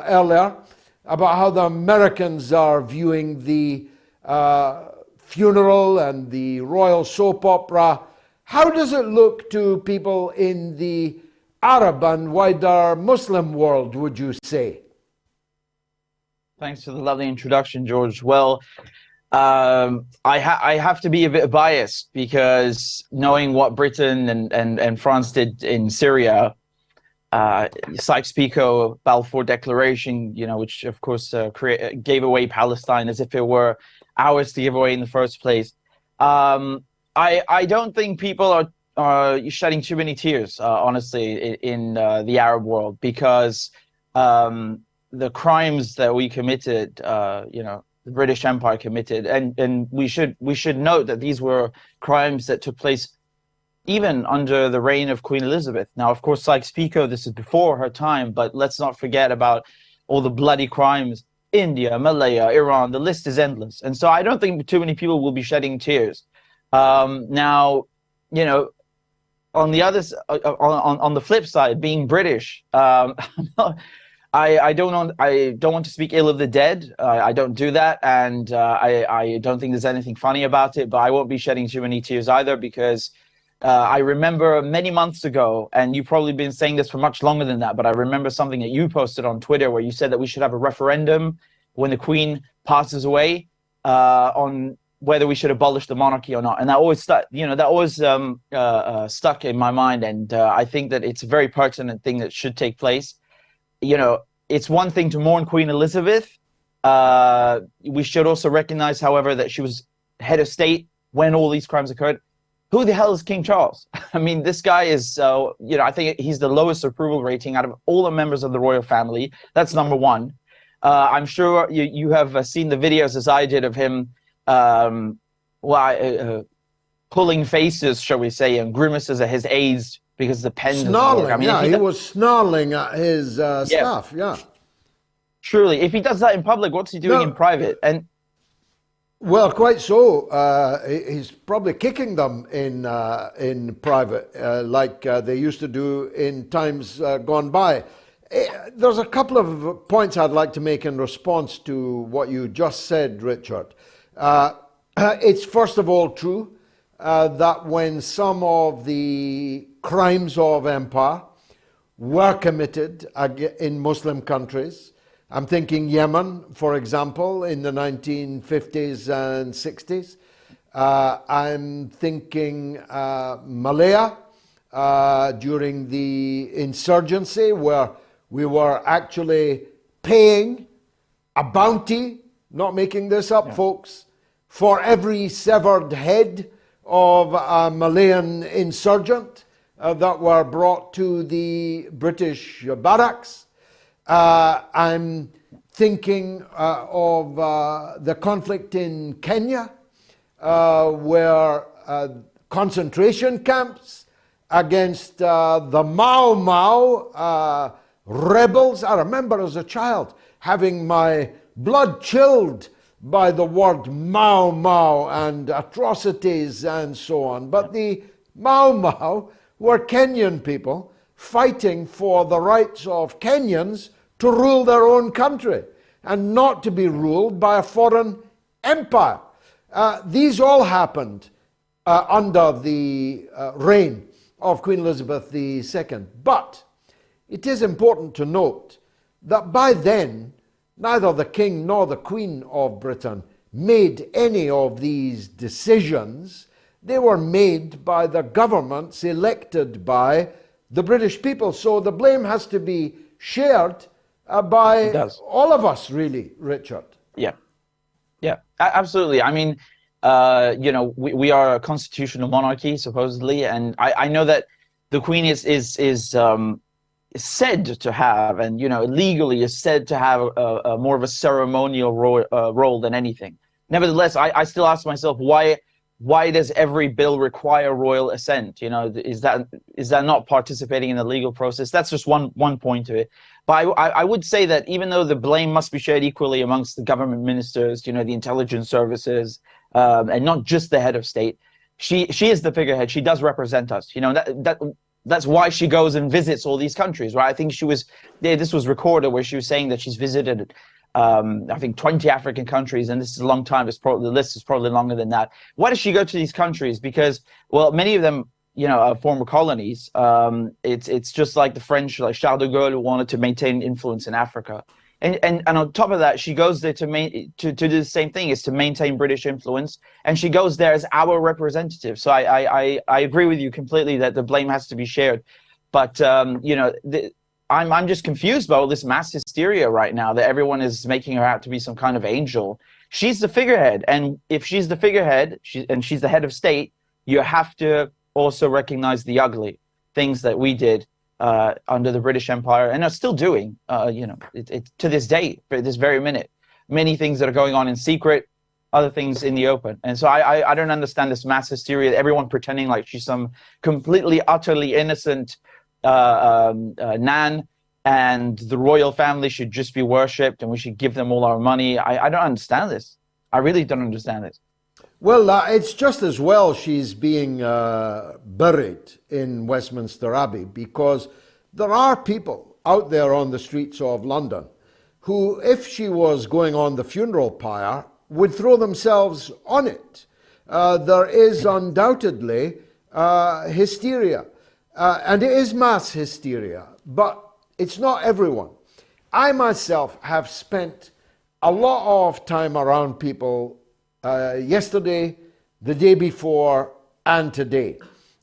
earlier about how the Americans are viewing the funeral and the royal soap opera. How does it look to people in the Arab and wider Muslim world, would you say? Thanks for the lovely introduction, George. Well, I have to be a bit biased because knowing what Britain and France did in Syria, Sykes-Picot, Balfour Declaration, which of course gave away Palestine as if it were ours to give away in the first place. I don't think people are shedding too many tears, honestly, in the Arab world, because the crimes that we committed, the British Empire committed, and we should note that these were crimes that took place even under the reign of Queen Elizabeth. Now, of course, Sykes-Picot, this is before her time, but let's not forget about all the bloody crimes. India, Malaya, Iran, the list is endless. And so I don't think too many people will be shedding tears. Now, on the other, on the flip side, being British, I don't want to speak ill of the dead. I don't do that, and I don't think there's anything funny about it. But I won't be shedding too many tears either, because I remember many months ago, and you've probably been saying this for much longer than that, but I remember something that you posted on Twitter where you said that we should have a referendum when the Queen passes away on whether we should abolish the monarchy or not. And that always stuck, stuck in my mind. And I think that it's a very pertinent thing that should take place. It's one thing to mourn Queen Elizabeth. We should also recognize, however, that she was head of state when all these crimes occurred. Who the hell is King Charles? I mean, this guy is, I think he's the lowest approval rating out of all the members of the royal family. That's number one. I'm sure you have seen the videos, as I did, of him pulling faces, shall we say, and grimaces at his aides because the pen snarling. I mean, he was snarling at his staff. Yeah. Truly, if he does that in public, what's he doing in private? And well, quite so. He's probably kicking them in private, like they used to do in times gone by. There's a couple of points I'd like to make in response to what you just said, Richard. It's first of all true that when some of the crimes of empire were committed in Muslim countries, I'm thinking Yemen, for example, in the 1950s and 60s. I'm thinking Malaya during the insurgency, where we were actually paying a bounty, not making this up, folks, for every severed head of a Malayan insurgent that were brought to the British barracks. I'm thinking of the conflict in Kenya, where concentration camps against the Mau Mau rebels. I remember as a child having my blood chilled by the word Mau Mau and atrocities and so on. But the Mau Mau were Kenyan people fighting for the rights of Kenyans to rule their own country and not to be ruled by a foreign empire. These all happened under the reign of Queen Elizabeth II. But it is important to note that by then, neither the King nor the Queen of Britain made any of these decisions. They were made by the governments elected by the British people. So the blame has to be shared by all of us, really, Richard. Yeah, yeah, absolutely. I mean, you know, we are a constitutional monarchy, supposedly, and I know that the Queen is said to have, and you know, legally is said to have a more of a ceremonial role than anything. Nevertheless, I still ask myself, why does every bill require royal assent? You know, is that not participating in the legal process? That's just one point to it. But I would say that even though the blame must be shared equally amongst the government ministers, you know, the intelligence services, and not just the head of state, she is the figurehead. She does represent us. You know, that's why she goes and visits all these countries, right? I think this was recorded where she was saying that she's visited I think 20 African countries, and this is a long time. The list is probably longer than that. Why does she go to these countries? Because, well, many of them, you know, are former colonies. It's just like the French, like Charles de Gaulle, who wanted to maintain influence in Africa. And on top of that, she goes there to do the same thing, is to maintain British influence, and she goes there as our representative. So I agree with you completely that the blame has to be shared. But you know, I'm just confused by all this mass hysteria right now that everyone is making her out to be some kind of angel. She's the figurehead, and if she's the figurehead, she's the head of state, you have to also recognize the ugly things that we did under the British Empire and are still doing. You know, to this day, for this very minute, many things that are going on in secret, other things in the open. And so I don't understand this mass hysteria. Everyone pretending like she's some completely, utterly innocent Nan, and the royal family should just be worshipped and we should give them all our money. I don't understand this. I really don't understand this. Well, it's just as well she's being buried in Westminster Abbey, because there are people out there on the streets of London who, if she was going on the funeral pyre, would throw themselves on it. There is undoubtedly hysteria. And it is mass hysteria, but it's not everyone. I myself have spent a lot of time around people yesterday, the day before, and today.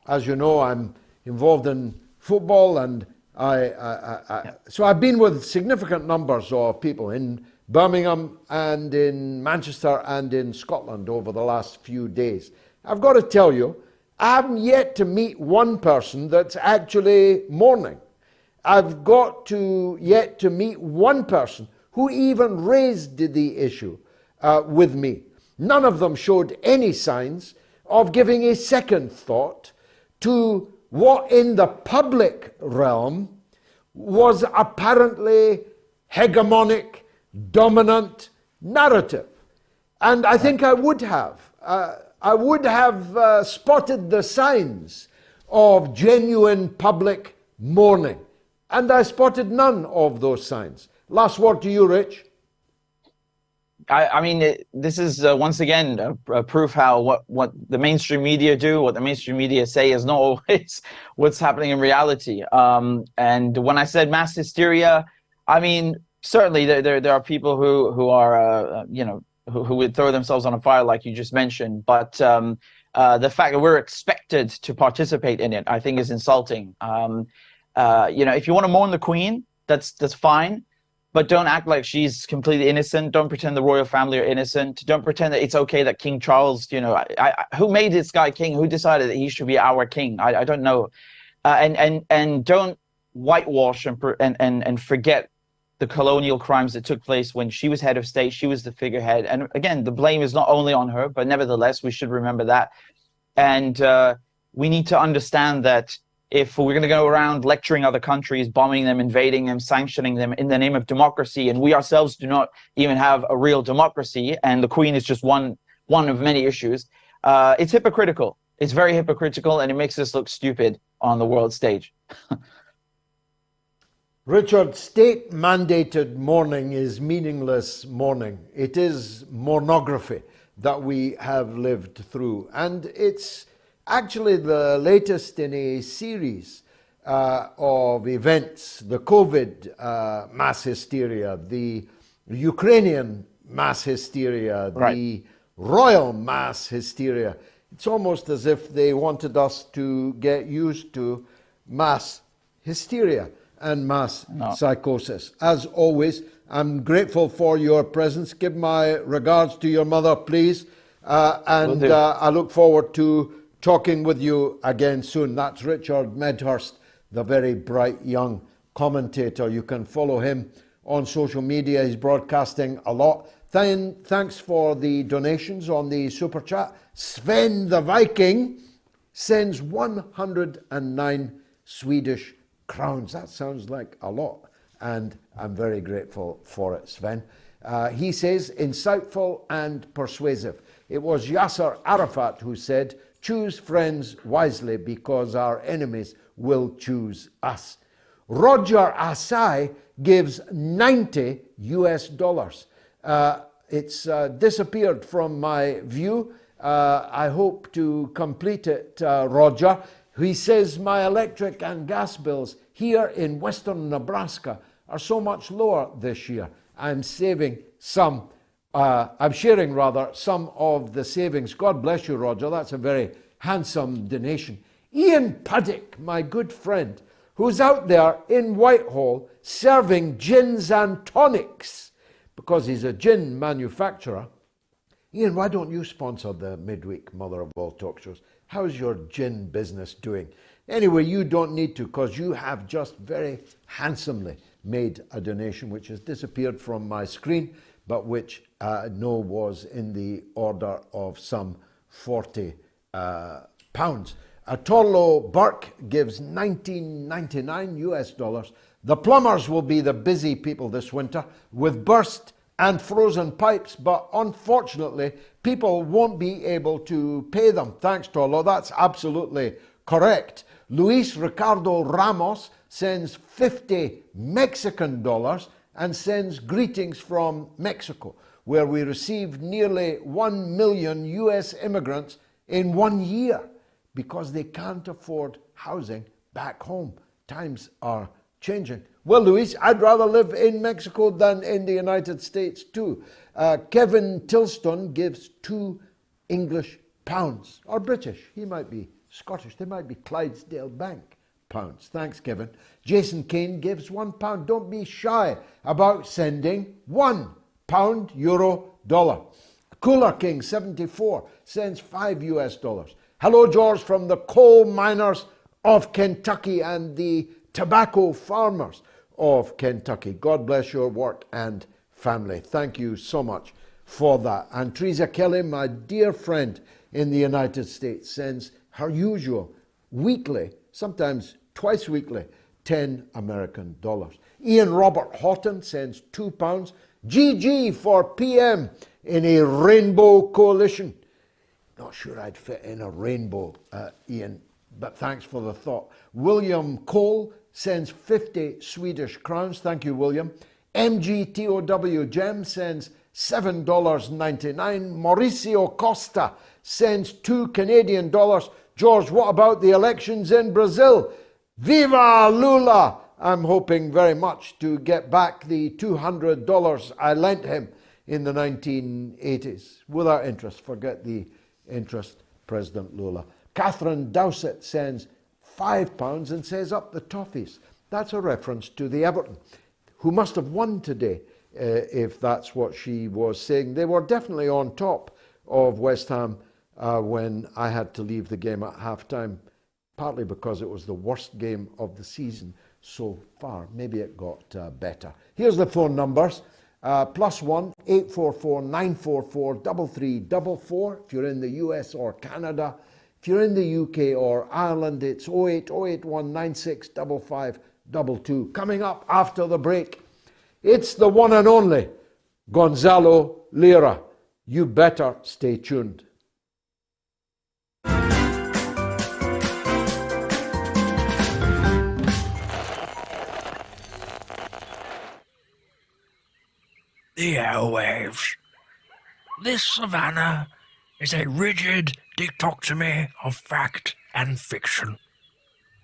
As you know, I'm involved in football, and so I've been with significant numbers of people in Birmingham and in Manchester and in Scotland over the last few days. I've got to tell you, I haven't yet to meet one person that's actually mourning. I've got yet to meet one person who even raised the issue with me. None of them showed any signs of giving a second thought to what in the public realm was apparently hegemonic, dominant narrative. And I think I would have. I would have spotted the signs of genuine public mourning. And I spotted none of those signs. Last word to you, Rich. I mean, this is once again a proof how what the mainstream media do, what the mainstream media say is not always what's happening in reality. And when I said mass hysteria, I mean, certainly there are people who are, you know, who would throw themselves on a fire like you just mentioned. But the fact that we're expected to participate in it, I think is insulting. You know, if you want to mourn the Queen, that's fine. But don't act like she's completely innocent. Don't pretend the royal family are innocent. Don't pretend that it's okay that King Charles, you know, who made this guy king? Who decided that he should be our king? I don't know. And don't whitewash and forget the colonial crimes that took place when she was head of state. She was the figurehead. And again, the blame is not only on her, but nevertheless, we should remember that. And we need to understand that if we're going to go around lecturing other countries, bombing them, invading them, sanctioning them in the name of democracy, and we ourselves do not even have a real democracy, and the Queen is just one of many issues, it's hypocritical. It's very hypocritical, and it makes us look stupid on the world stage. Richard, state-mandated mourning is meaningless mourning. It is mournography that we have lived through. And it's actually the latest in a series of events. The COVID mass hysteria, the Ukrainian mass hysteria, the royal mass hysteria. It's almost as if they wanted us to get used to mass hysteria and mass psychosis. As always, I'm grateful for your presence. Give my regards to your mother, please. And I look forward to talking with you again soon. That's Richard Medhurst, the very bright young commentator. You can follow him on social media. He's broadcasting a lot. Thanks for the donations on the Super Chat. Sven the Viking sends 109 Swedish crowns. That sounds like a lot, and I'm very grateful for it, Sven. He says, insightful and persuasive. It was Yasser Arafat who said, choose friends wisely because our enemies will choose us. Roger Asai gives 90 US dollars. It's disappeared from my view. I hope to complete it, Roger. He says, my electric and gas bills here in western Nebraska are so much lower this year. I'm sharing some of the savings. God bless you, Roger. That's a very handsome donation. Ian Puddick, my good friend, who's out there in Whitehall serving gins and tonics because he's a gin manufacturer. Ian, why don't you sponsor the midweek Mother of All Talk Shows? How's your gin business doing? Anyway, you don't need to because you have just very handsomely made a donation which has disappeared from my screen, but which was in the order of some 40 pounds. Atorlo Burke gives 19.99 US dollars. The plumbers will be the busy people this winter with burst and frozen pipes, but unfortunately, people won't be able to pay them. Thanks, Torlo. That's absolutely correct. Luis Ricardo Ramos sends 50 Mexican dollars and sends greetings from Mexico, where we received nearly 1 million US immigrants in 1 year because they can't afford housing back home. Times are changing. Well, Luis, I'd rather live in Mexico than in the United States too. Kevin Tilston gives 2 English pounds, or British. He might be Scottish. They might be Clydesdale Bank pounds. Thanks, Kevin. Jason Kane gives £1. Don't be shy about sending £1, euro, dollar. Cooler King 74 sends 5 US dollars. Hello, George, from the coal miners of Kentucky and the tobacco farmers of Kentucky. God bless your work and family. Thank you so much for that. And Teresa Kelly, my dear friend in the United States, sends her usual weekly, sometimes twice weekly, 10 American dollars. Ian Robert Houghton sends £2. GG for PM in a rainbow coalition. Not sure I'd fit in a rainbow, Ian, but thanks for the thought. William Cole sends 50 Swedish crowns. Thank you, William. MGTOW Gem sends $7.99. Mauricio Costa sends 2 Canadian dollars. George, what about the elections in Brazil? Viva Lula! I'm hoping very much to get back the $200 I lent him in the 1980s. Without interest, forget the interest, President Lula. Catherine Dowsett sends £5 and says up the toffees. That's a reference to the Everton, who must have won today, if that's what she was saying. They were definitely on top of West Ham when I had to leave the game at half-time, partly because it was the worst game of the season so far. Maybe it got better. Here's the phone numbers. +1 844 944 3344 if you're in the US or Canada. If you're in the UK or Ireland, it's 08081 965522. Coming up after the break, it's the one and only Gonzalo Lira. You better stay tuned. the airwaves. This savannah is a rigid dichotomy of fact and fiction.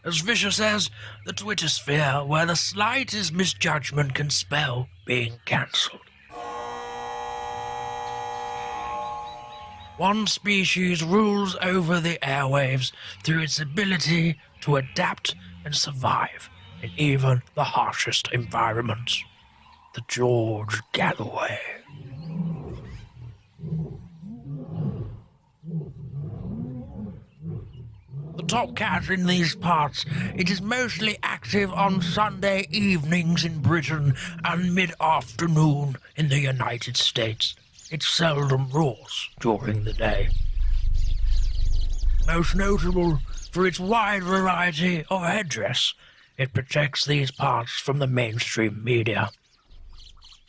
As Fisher says, the Twitter sphere where the slightest misjudgment can spell being cancelled. One species rules over the airwaves through its ability to adapt and survive in even the harshest environments. The George Galloway. The top cat in these parts, it is mostly active on Sunday evenings in Britain and mid-afternoon in the United States. It seldom roars during the day. Most notable for its wide variety of headdress, it protects these parts from the mainstream media.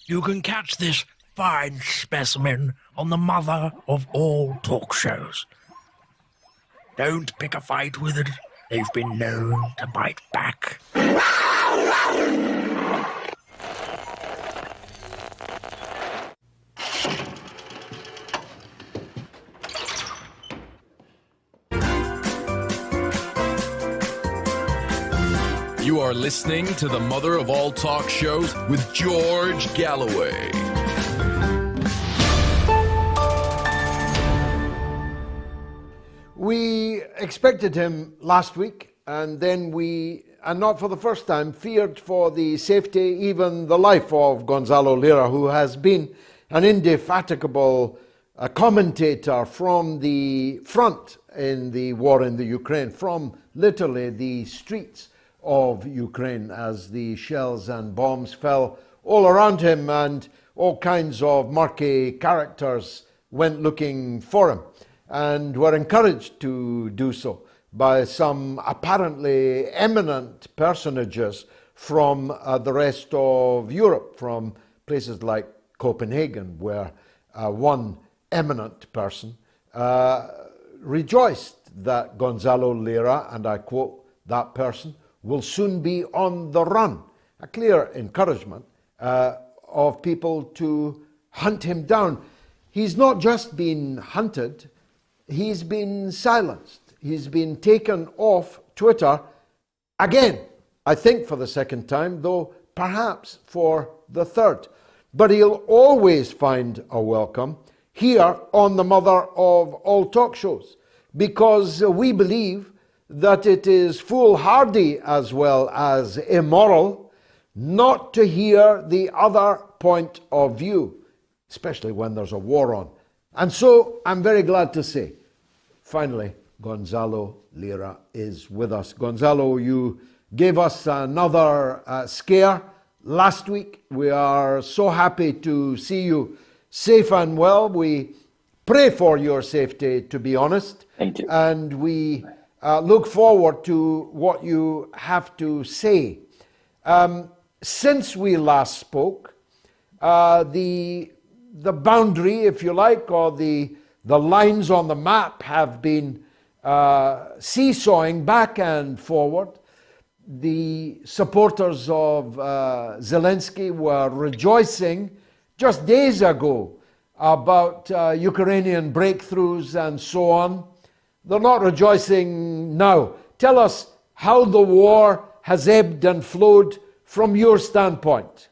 You can catch this fine specimen on the mother of all talk shows. Don't pick a fight with it. They've been known to bite back. You are listening to the mother of all talk shows with George Galloway. We expected him last week, and then we, and not for the first time, feared for the safety, even the life of Gonzalo Lira, who has been an indefatigable commentator from the front in the war in the Ukraine, from literally the streets of Ukraine as the shells and bombs fell all around him and all kinds of murky characters went looking for him and were encouraged to do so by some apparently eminent personages from the rest of Europe, from places like Copenhagen, where one eminent person rejoiced that Gonzalo Lira, and I quote that person, will soon be on the run. A clear encouragement of people to hunt him down. He's not just been hunted, he's been silenced. He's been taken off Twitter again, I think for the second time, though perhaps for the third. But he'll always find a welcome here on the mother of all talk shows, because we believe that it is foolhardy as well as immoral not to hear the other point of view, especially when there's a war on. And so I'm very glad to say, finally, Gonzalo Lira is with us. Gonzalo, you gave us another scare last week. We are so happy to see you safe and well. We pray for your safety, to be honest. Thank you. And we look forward to what you have to say. Since we last spoke, the boundary, if you like, or the lines on the map have been seesawing back and forward. The supporters of Zelensky were rejoicing just days ago about Ukrainian breakthroughs and so on. They're not rejoicing now. Tell us how the war has ebbed and flowed from your standpoint.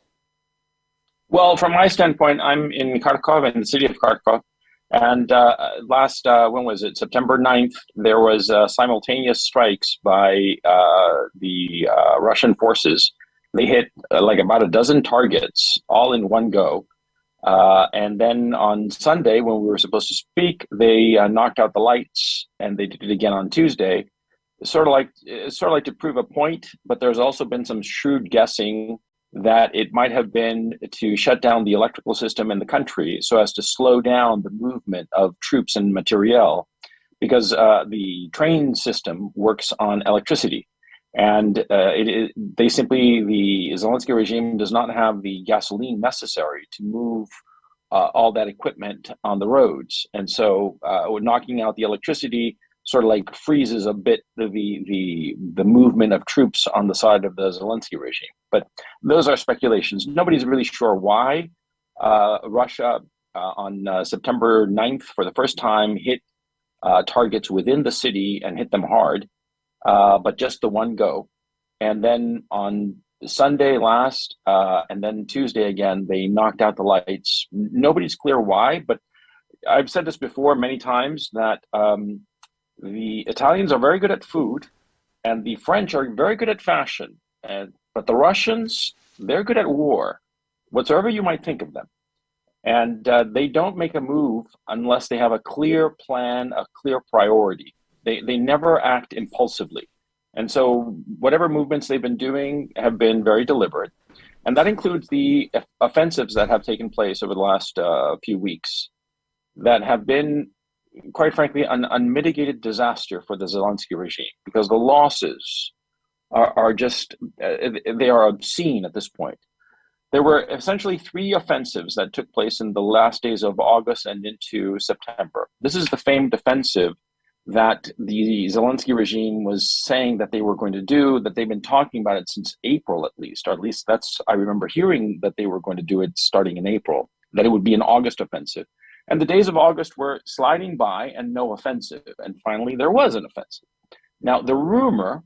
Well, from my standpoint, I'm in Kharkov, in the city of Kharkov. And when was it? September 9th, there was simultaneous strikes by the Russian forces. They hit like about a dozen targets all in one go. And then on Sunday, when we were supposed to speak, they knocked out the lights, and they did it again on Tuesday. It's sort of like to prove a point, but there's also been some shrewd guessing that it might have been to shut down the electrical system in the country so as to slow down the movement of troops and materiel, because the train system works on electricity. And the Zelensky regime does not have the gasoline necessary to move all that equipment on the roads. And so knocking out the electricity sort of like freezes a bit the movement of troops on the side of the Zelensky regime. But those are speculations. Nobody's really sure why. Russia on September 9th for the first time hit targets within the city and hit them hard, but just the one go. And then on Sunday last, and then Tuesday again, they knocked out the lights. Nobody's clear why, but I've said this before many times that the Italians are very good at food, and the French are very good at fashion. But the Russians, they're good at war, whatsoever you might think of them. And they don't make a move unless they have a clear plan, a clear priority. They never act impulsively. And so whatever movements they've been doing have been very deliberate. And that includes the offensives that have taken place over the last few weeks that have been, quite frankly, an unmitigated disaster for the Zelensky regime, because the losses are just, they are obscene at this point. There were essentially 3 offensives that took place in the last days of August and into September. This is the famed offensive that the Zelensky regime was saying that they were going to do, that they've been talking about it since April at least, or at least that's, I remember hearing that they were going to do it starting in April, that it would be an August offensive. And the days of August were sliding by and no offensive. And finally, there was an offensive. Now, the rumor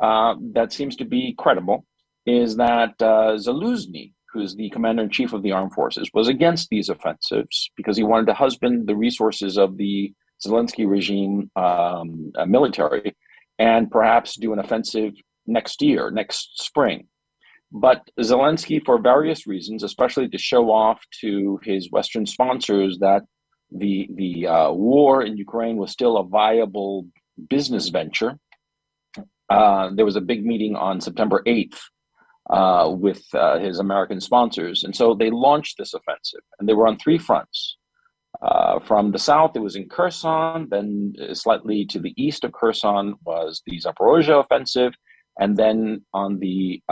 that seems to be credible is that Zaluzny, who's the commander-in-chief of the armed forces, was against these offensives because he wanted to husband the resources of the Zelensky regime military and perhaps do an offensive next year, next spring. But Zelensky, for various reasons, especially to show off to his Western sponsors that the war in Ukraine was still a viable business venture, there was a big meeting on September 8th with his American sponsors. And so they launched this offensive, and they were on 3 fronts. From the south, it was in Kherson, then slightly to the east of Kherson was the Zaporozhye offensive, and then on the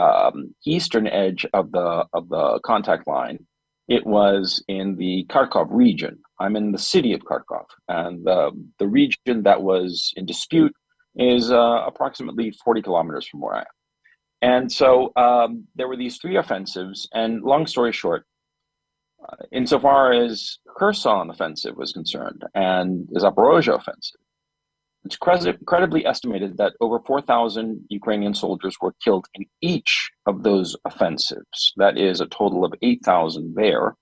eastern edge of the contact line, it was in the Kharkov region. I'm in the city of Kharkov, and the region that was in dispute is approximately 40 kilometers from where I am. And so there were these 3 offensives, and long story short, insofar as Kherson offensive was concerned and the Zaporozhye offensive, it's credibly estimated that over 4,000 Ukrainian soldiers were killed in each of those offensives. That is a total of 8,000 there.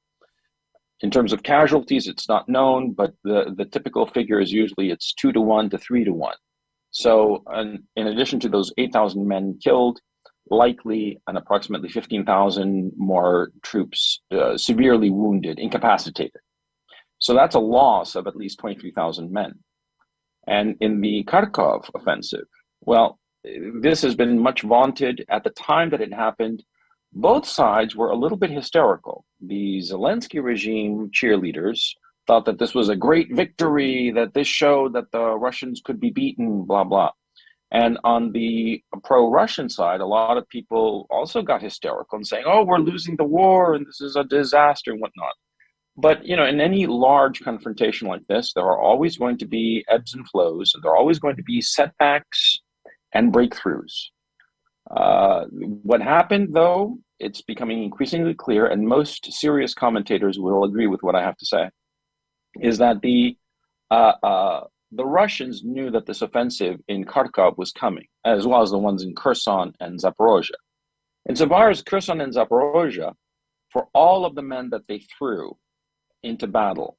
In terms of casualties, it's not known, but the typical figure is usually it's 2 to 1 to 3 to 1. So in addition to those 8,000 men killed, likely an approximately 15,000 more troops severely wounded, incapacitated. So that's a loss of at least 23,000 men. And in the Kharkov offensive, well, this has been much vaunted. At the time that it happened, both sides were a little bit hysterical. The Zelensky regime cheerleaders thought that this was a great victory, that this showed that the Russians could be beaten, blah, blah. And on the pro-Russian side, a lot of people also got hysterical and saying, oh, we're losing the war and this is a disaster and whatnot. But, you know, in any large confrontation like this, there are always going to be ebbs and flows, and there are always going to be setbacks and breakthroughs. What happened, though, it's becoming increasingly clear, and most serious commentators will agree with what I have to say, is that the Russians knew that this offensive in Kharkov was coming, as well as the ones in Kherson and Zaporozhye. Insofar as Kherson and Zaporozhye, for all of the men that they threw into battle,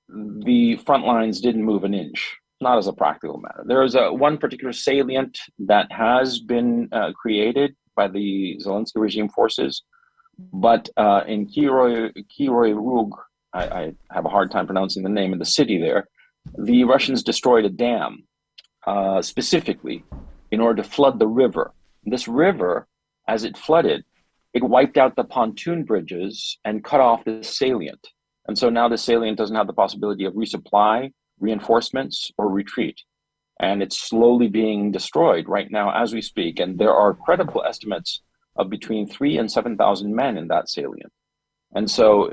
the front lines didn't move an inch, not as a practical matter. There is one particular salient that has been created by the Zelensky regime forces, but in Kiroy Rug, I have a hard time pronouncing the name of the city there, the Russians destroyed a dam specifically in order to flood the river. This river, as it flooded, it wiped out the pontoon bridges and cut off the salient. And so now the salient doesn't have the possibility of resupply, reinforcements, or retreat. And it's slowly being destroyed right now as we speak. And there are credible estimates of between 3,000 and 7,000 men in that salient. And so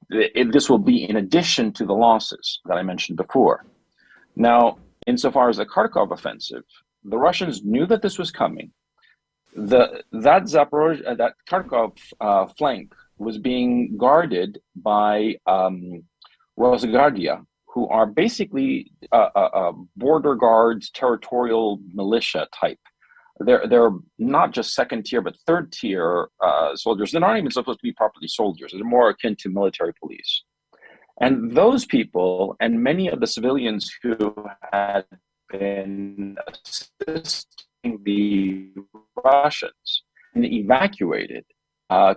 this will be in addition to the losses that I mentioned before. Now, insofar as the Kharkov offensive, the Russians knew that this was coming. That Kharkov flank was being guarded by Rosguardia, who are basically border guards, territorial militia type. They're not just second tier, but third tier soldiers. They're not even supposed to be properly soldiers. They're more akin to military police. And those people, and many of the civilians who had been assisting the Russians, and evacuated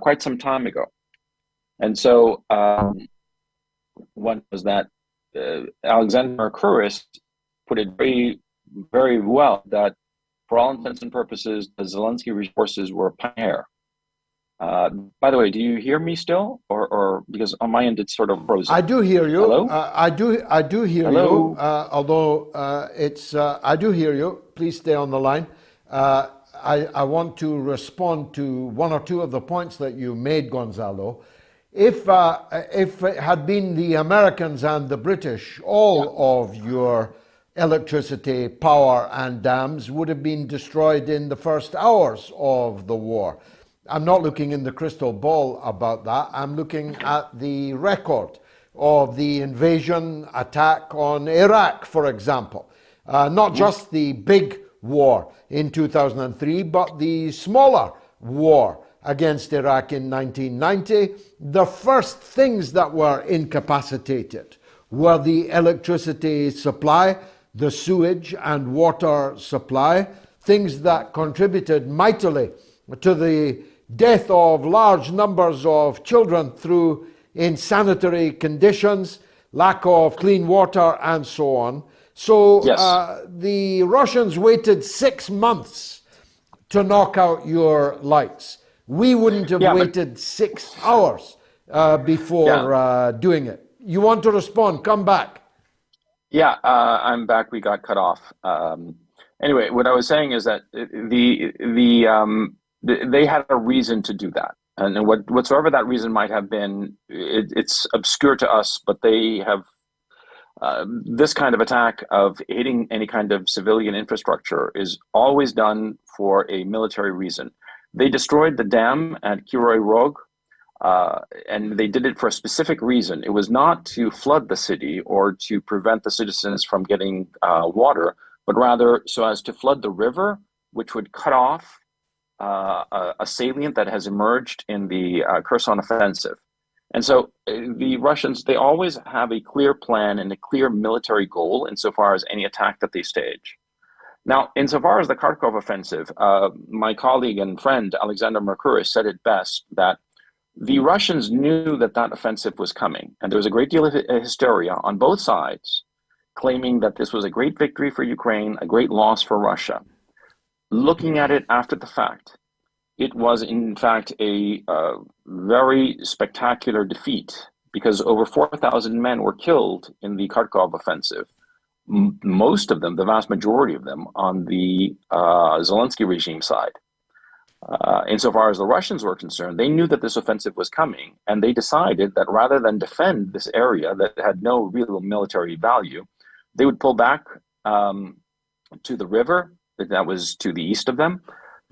quite some time ago. And so one was that Alexander Mercouris put it very, very well that for all intents and purposes, the Zelensky forces were pioneer. By the way, do you hear me still, or because on my end it's sort of frozen? I do hear you. Hello? I do hear Hello? you. Although it's, I do hear you. Please stay on the line. I want to respond to one or two of the points that you made, Gonzalo. If it had been the Americans and the British, all of your electricity, power and dams would have been destroyed in the first hours of the war. I'm not looking in the crystal ball about that. I'm looking at the record of the invasion attack on Iraq, for example. Not just the big war in 2003, but the smaller war against Iraq in 1990. The first things that were incapacitated were the electricity supply, the sewage and water supply, things that contributed mightily to the death of large numbers of children through insanitary conditions, lack of clean water, and so on. So the Russians waited 6 months to knock out your lights. We wouldn't have waited 6 hours before doing it. You want to respond? Come back. Yeah, I'm back. We got cut off. Anyway, what I was saying is that they had a reason to do that, and whatsoever that reason might have been, it's obscure to us. But they have this kind of attack of hitting any kind of civilian infrastructure is always done for a military reason. They destroyed the dam at Kiroy Rog. And they did it for a specific reason. It was not to flood the city or to prevent the citizens from getting water, but rather so as to flood the river, which would cut off a salient that has emerged in the Kherson offensive. And so the Russians, they always have a clear plan and a clear military goal insofar as any attack that they stage. Now, insofar as the Kharkov offensive, my colleague and friend Alexander Mercouris said it best that the Russians knew that that offensive was coming, and there was a great deal of hysteria on both sides, claiming that this was a great victory for Ukraine, a great loss for Russia. Looking at it after the fact, it was in fact a very spectacular defeat, because over 4,000 men were killed in the Kharkov offensive, most of them, the vast majority of them, on the Zelensky regime side. Insofar as the Russians were concerned, they knew that this offensive was coming, and they decided that rather than defend this area that had no real military value, they would pull back to the river that was to the east of them,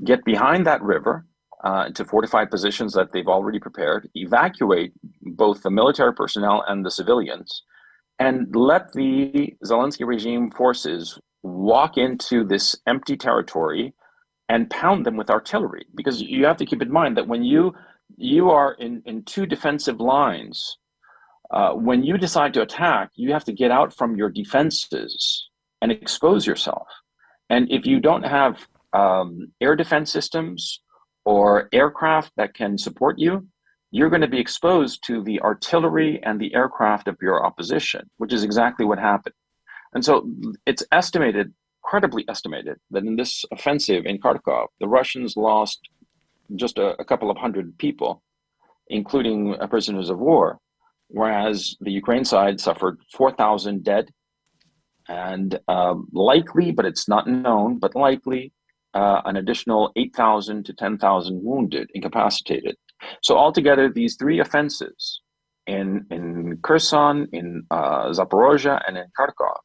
get behind that river to fortified positions that they've already prepared, evacuate both the military personnel and the civilians, and let the Zelensky regime forces walk into this empty territory and pound them with artillery. Because you have to keep in mind that when you are in two defensive lines, when you decide to attack, you have to get out from your defenses and expose yourself. And if you don't have air defense systems or aircraft that can support you, you're going to be exposed to the artillery and the aircraft of your opposition, which is exactly what happened. And so it's estimated, credibly estimated, that in this offensive in Kharkov, the Russians lost just a couple of hundred people, including prisoners of war, whereas the Ukraine side suffered 4,000 dead and likely, but it's not known, but likely an additional 8,000 to 10,000 wounded, incapacitated. So altogether, these three offensives in Kherson, in Zaporozhye, and in Kharkov,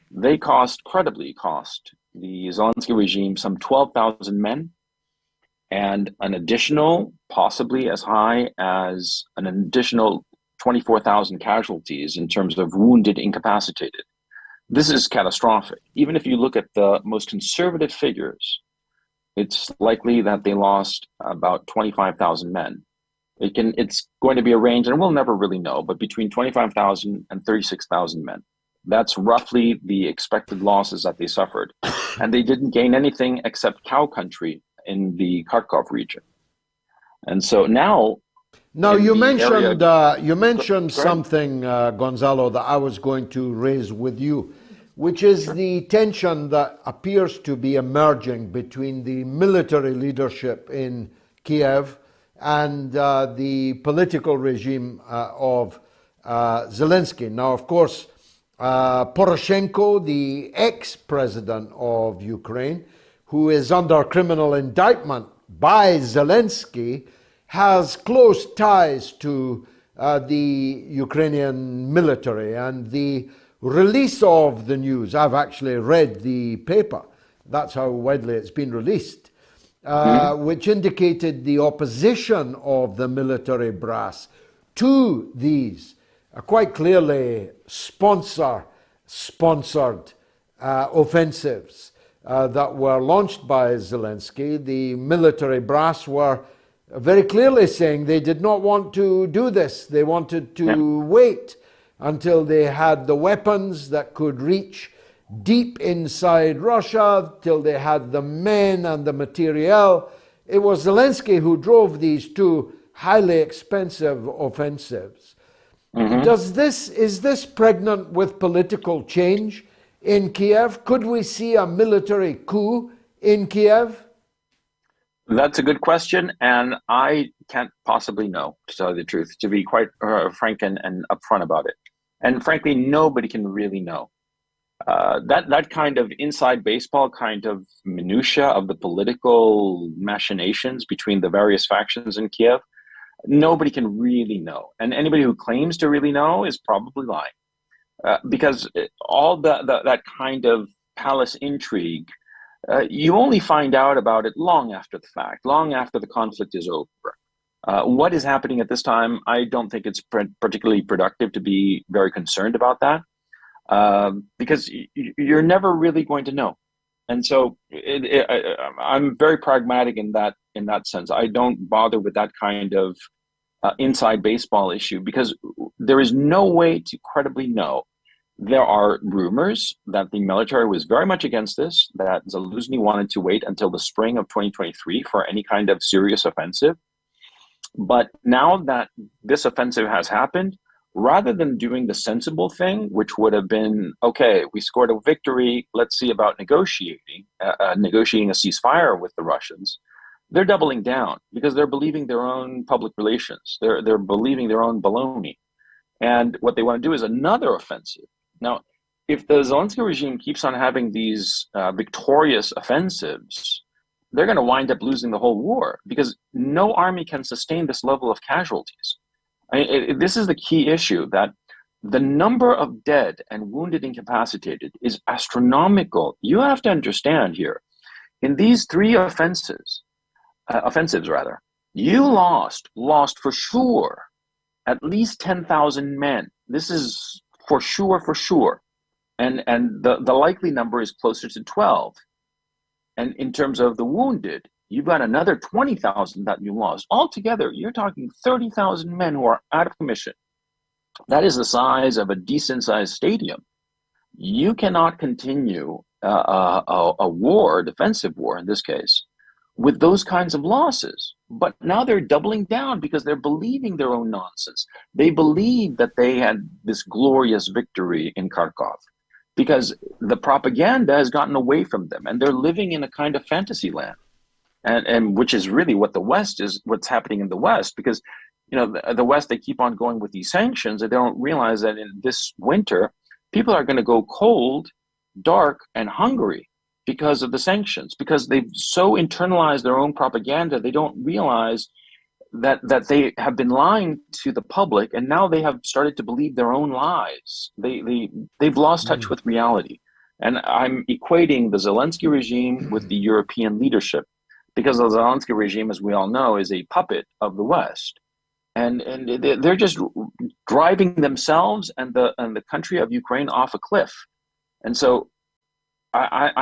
they credibly cost the Zelensky regime some 12,000 men and an additional, possibly as high as an additional 24,000 casualties in terms of wounded, incapacitated. This is catastrophic. Even if you look at the most conservative figures, it's likely that they lost about 25,000 men. It's going to be a range, and we'll never really know, but between 25,000 and 36,000 men. That's roughly the expected losses that they suffered. And they didn't gain anything except cow country in the Kharkov region. And so now you mentioned something, Gonzalo, that I was going to raise with you, which is the tension that appears to be emerging between the military leadership in Kiev and the political regime of Zelensky. Now, of course, Poroshenko, the ex-president of Ukraine, who is under criminal indictment by Zelensky, has close ties to the Ukrainian military. And the release of the news, I've actually read the paper, that's how widely it's been released, which indicated the opposition of the military brass to these quite clearly sponsored offensives that were launched by Zelensky. The military brass were very clearly saying they did not want to do this. They wanted to wait until they had the weapons that could reach deep inside Russia, till they had the men and the materiel. It was Zelensky who drove these two highly expensive offensives. Is this pregnant with political change in Kiev? Could we see a military coup in Kiev? That's a good question, and I can't possibly know, to tell you the truth, to be quite frank and upfront about it. And frankly, nobody can really know. That kind of inside baseball kind of minutia of the political machinations between the various factions in Kiev, nobody can really know. And anybody who claims to really know is probably lying. Because all that kind of palace intrigue, you only find out about it long after the fact, long after the conflict is over. What is happening at this time, I don't think it's particularly productive to be very concerned about that, because you're never really going to know. And so I'm very pragmatic in that sense. I don't bother with that kind of inside baseball issue, because there is no way to credibly know. There are rumors that the military was very much against this, that Zaluzhny wanted to wait until the spring of 2023 for any kind of serious offensive. But now that this offensive has happened, rather than doing the sensible thing, which would have been, okay, we scored a victory, let's see about negotiating a ceasefire with the Russians, they're doubling down because they're believing their own public relations. They're believing their own baloney. And what they want to do is another offensive. Now, if the Zelensky regime keeps on having these victorious offensives, they're going to wind up losing the whole war, because no army can sustain this level of casualties. This is the key issue, that the number of dead and wounded incapacitated is astronomical. You have to understand here, in these three offensives, you lost for sure at least 10,000 men. This is for sure. And the likely number is closer to 12. And in terms of the wounded, you've got another 20,000 that you lost. Altogether, you're talking 30,000 men who are out of commission. That is the size of a decent-sized stadium. You cannot continue a war, a defensive war in this case, with those kinds of losses. But now they're doubling down because they're believing their own nonsense. They believe that they had this glorious victory in Kharkov because the propaganda has gotten away from them, and they're living in a kind of fantasy land, and which is really what the West is, what's happening in the West, because the West, they keep on going with these sanctions, and they don't realize that in this winter, people are going to go cold, dark, and hungry because of the sanctions, because they've so internalized their own propaganda, they don't realize that they have been lying to the public, and now they have started to believe their own lies. They've lost touch with reality. And I'm equating the Zelensky regime with the European leadership, because the Zelensky regime, as we all know, is a puppet of the West. And they're just driving themselves and the country of Ukraine off a cliff. And so I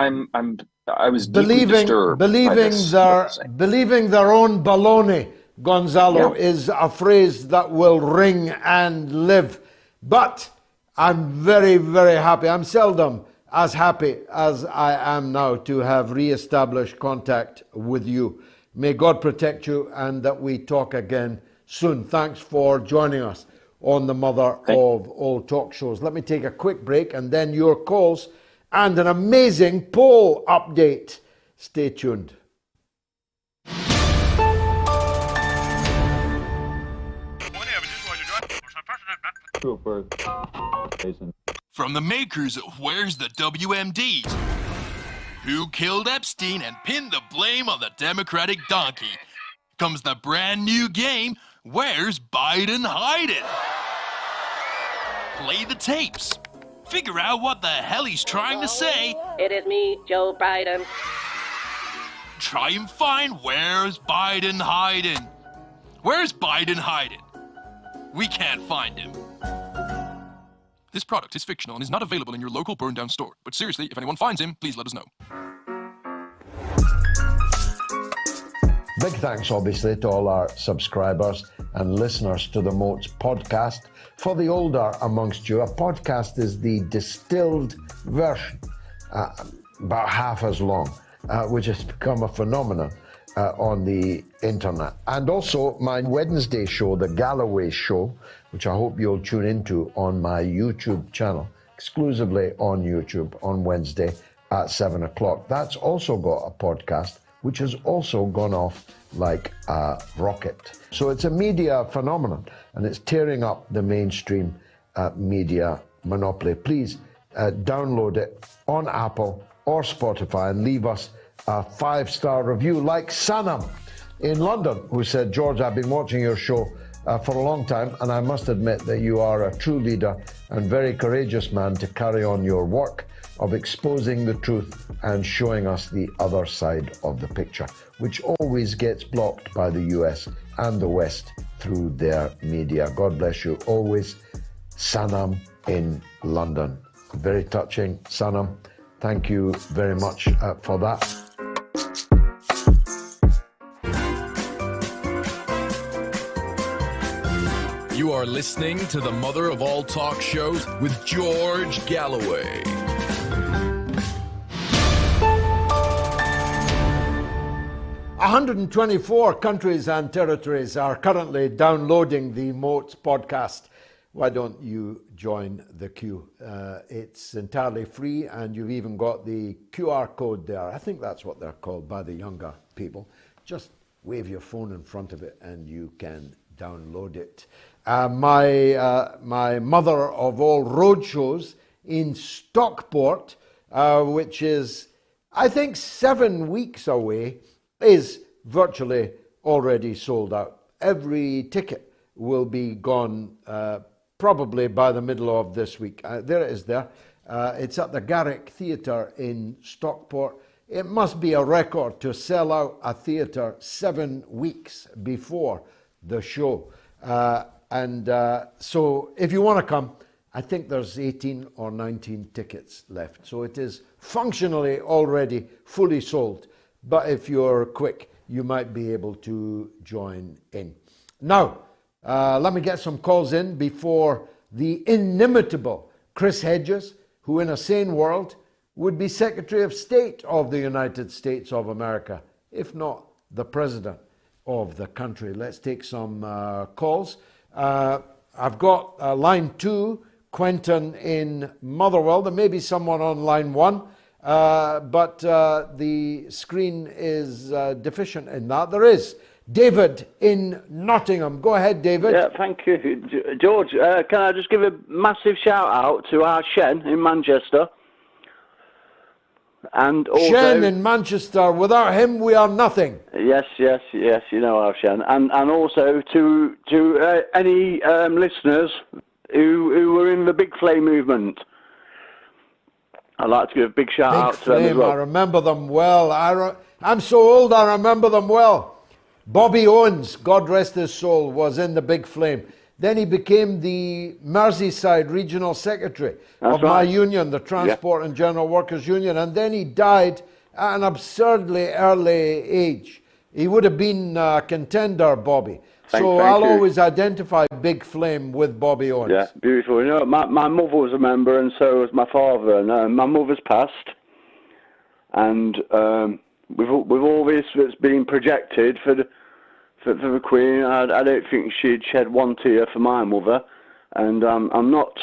was deeply disturbed believing their own baloney, Gonzalo, is a phrase that will ring and live. But I'm very, very happy. I'm seldom as happy as I am now to have re-established contact with you. May God protect you and that we talk again soon. Thanks for joining us on the Mother of All Talk Shows. Let me take a quick break and then your calls and an amazing poll update. Stay tuned. From the makers of Where's the WMDs? Who killed Epstein and pinned the blame on the Democratic donkey? Comes the brand new game, Where's Biden Hiding? Play the tapes. Figure out what the hell he's trying to say. It is me, Joe Biden. Try and find Where's Biden Hiding? Where's Biden hiding? We can't find him. This product is fictional and is not available in your local burn-down store. But seriously, if anyone finds him, please let us know. Big thanks, obviously, to all our subscribers and listeners to the MOATS podcast. For the older amongst you, a podcast is the distilled version, about half as long, which has become a phenomenon on the internet. And also my Wednesday show, The Galloway Show, which I hope you'll tune into on my YouTube channel, exclusively on YouTube on Wednesday at 7 o'clock. That's also got a podcast, which has also gone off like a rocket. So it's a media phenomenon, and it's tearing up the mainstream media monopoly. Please download it on Apple or Spotify and leave us a 5-star review, like Sanam in London, who said, George, I've been watching your show for a long time, and I must admit that you are a true leader and very courageous man to carry on your work of exposing the truth and showing us the other side of the picture, which always gets blocked by the US and the West through their media. God bless you always. Sanam in London. Very touching, Sanam. Thank you very much for that. You are listening to the Mother of All Talk Shows with George Galloway. "124 countries and territories are currently downloading the MOATS podcast. Why don't you join the queue? It's entirely free, and you've even got the QR code there. I think that's what they're called by the younger people. Just wave your phone in front of it and you can download it. My mother of all road shows in Stockport, which is, I think, 7 weeks away, is virtually already sold out. Every ticket will be gone probably by the middle of this week. There it is there. It's at the Garrick Theatre in Stockport. It must be a record to sell out a theatre 7 weeks before the show. So if you want to come, I think there's 18 or 19 tickets left. So it is functionally already fully sold. But if you're quick, you might be able to join in. Now, let me get some calls in before the inimitable Chris Hedges, who in a sane world would be Secretary of State of the United States of America, if not the President of the country. Let's take some calls. I've got line 2, Quentin in Motherwell. There may be someone on line 1, but the screen is deficient in that. There is David in Nottingham. Go ahead, David. Yeah, thank you. George, can I just give a massive shout out to our Shen in Manchester? And also, Shen in Manchester. Without him, we are nothing. Yes, you know our Shen. And also to any listeners who were in the Big Flame movement. I'd like to give a big shout Big out to them as Flame, well. I remember them well. I'm so old, I remember them well. Bobby Owens, God rest his soul, was in the Big Flame. Then he became the Merseyside Regional Secretary of my union, the Transport and General Workers Union, and then he died at an absurdly early age. He would have been a contender, Bobby. So I'll always identify Big Flame with Bobby Owens. Yeah, beautiful. You know, my mother was a member, and so was my father. And my mother's passed, and with all this that's being projected for the Queen, I don't think she'd shed one tear for my mother. And I'm not.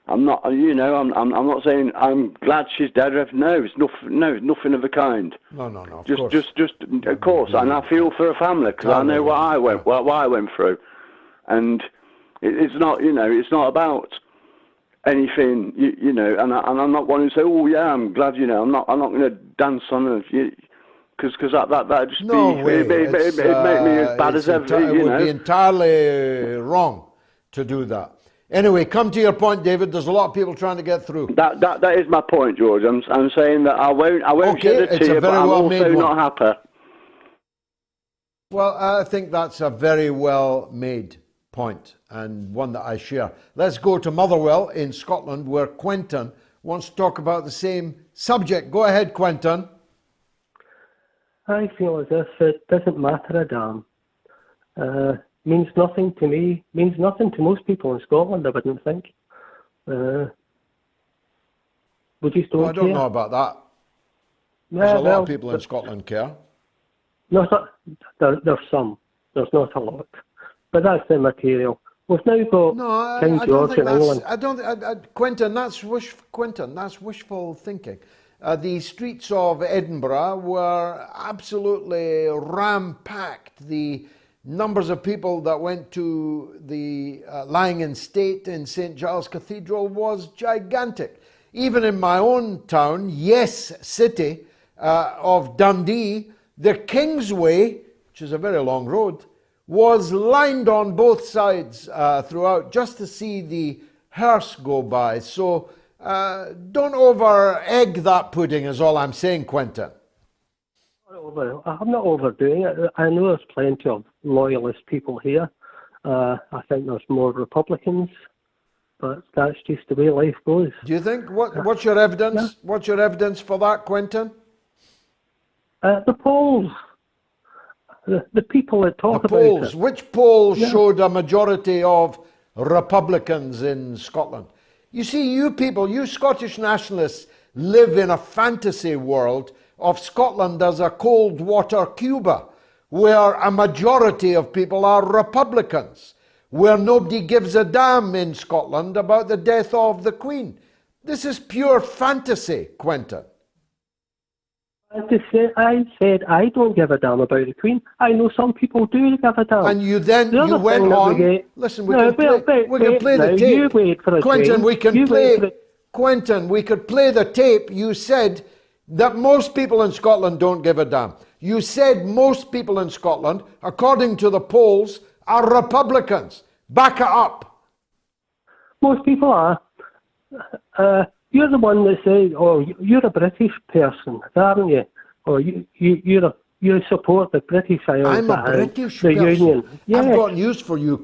You know, I'm not saying I'm glad she's dead. No, it's nothing of the kind. No. Of course, and I feel for her family because I know what I went through, and it's not, you know, it's not about anything, you know. And I'm not one who say, oh yeah, I'm glad, you know. I'm not going to dance on it, because that just it'd make me as bad as ever. It would be entirely wrong to do that. Anyway, come to your point, David. There's a lot of people trying to get through. That is my point, George. I'm saying that I won't shed a tear, but I'm also not happy. Well, I think that's a very well made point, and one that I share. Let's go to Motherwell in Scotland, where Quentin wants to talk about the same subject. Go ahead, Quentin. I feel as if it doesn't matter a damn. Means nothing to me, means nothing to most people in Scotland, I wouldn't think. We just don't I don't care. know about that. There's a lot of people in Scotland care. No, there's some. There's not a lot. But that's immaterial. We've now got King George in England. Quentin, that's wishful thinking. The streets of Edinburgh were absolutely ram-packed. The numbers of people that went to the lying in state in St. Giles Cathedral was gigantic. Even in my own town, city of Dundee, the Kingsway, which is a very long road, was lined on both sides throughout just to see the hearse go by. So don't over-egg that pudding is all I'm saying, Quentin. I'm not overdoing it. I know there's plenty of loyalist people here. I think there's more Republicans, but that's just the way life goes. Do you think? What's your evidence? Yeah. What's your evidence for that, Quentin? The polls. The people that talk about it. Which polls showed a majority of Republicans in Scotland? You see, you people, you Scottish nationalists, live in a fantasy world of Scotland as a cold water Cuba, where a majority of people are Republicans, where nobody gives a damn in Scotland about the death of the Queen. This is pure fantasy, Quentin. I said I don't give a damn about the Queen. I know some people do give a damn. And you went on. Listen, we can play the tape. Quentin, we could play the tape. You said that most people in Scotland don't give a damn. You said most people in Scotland, according to the polls, are Republicans. Back it up. Most people are. You're the one that said, oh, you're a British person, aren't you? Or you support the British Isles. I'm a British person. Union. Yes. I've got news for you,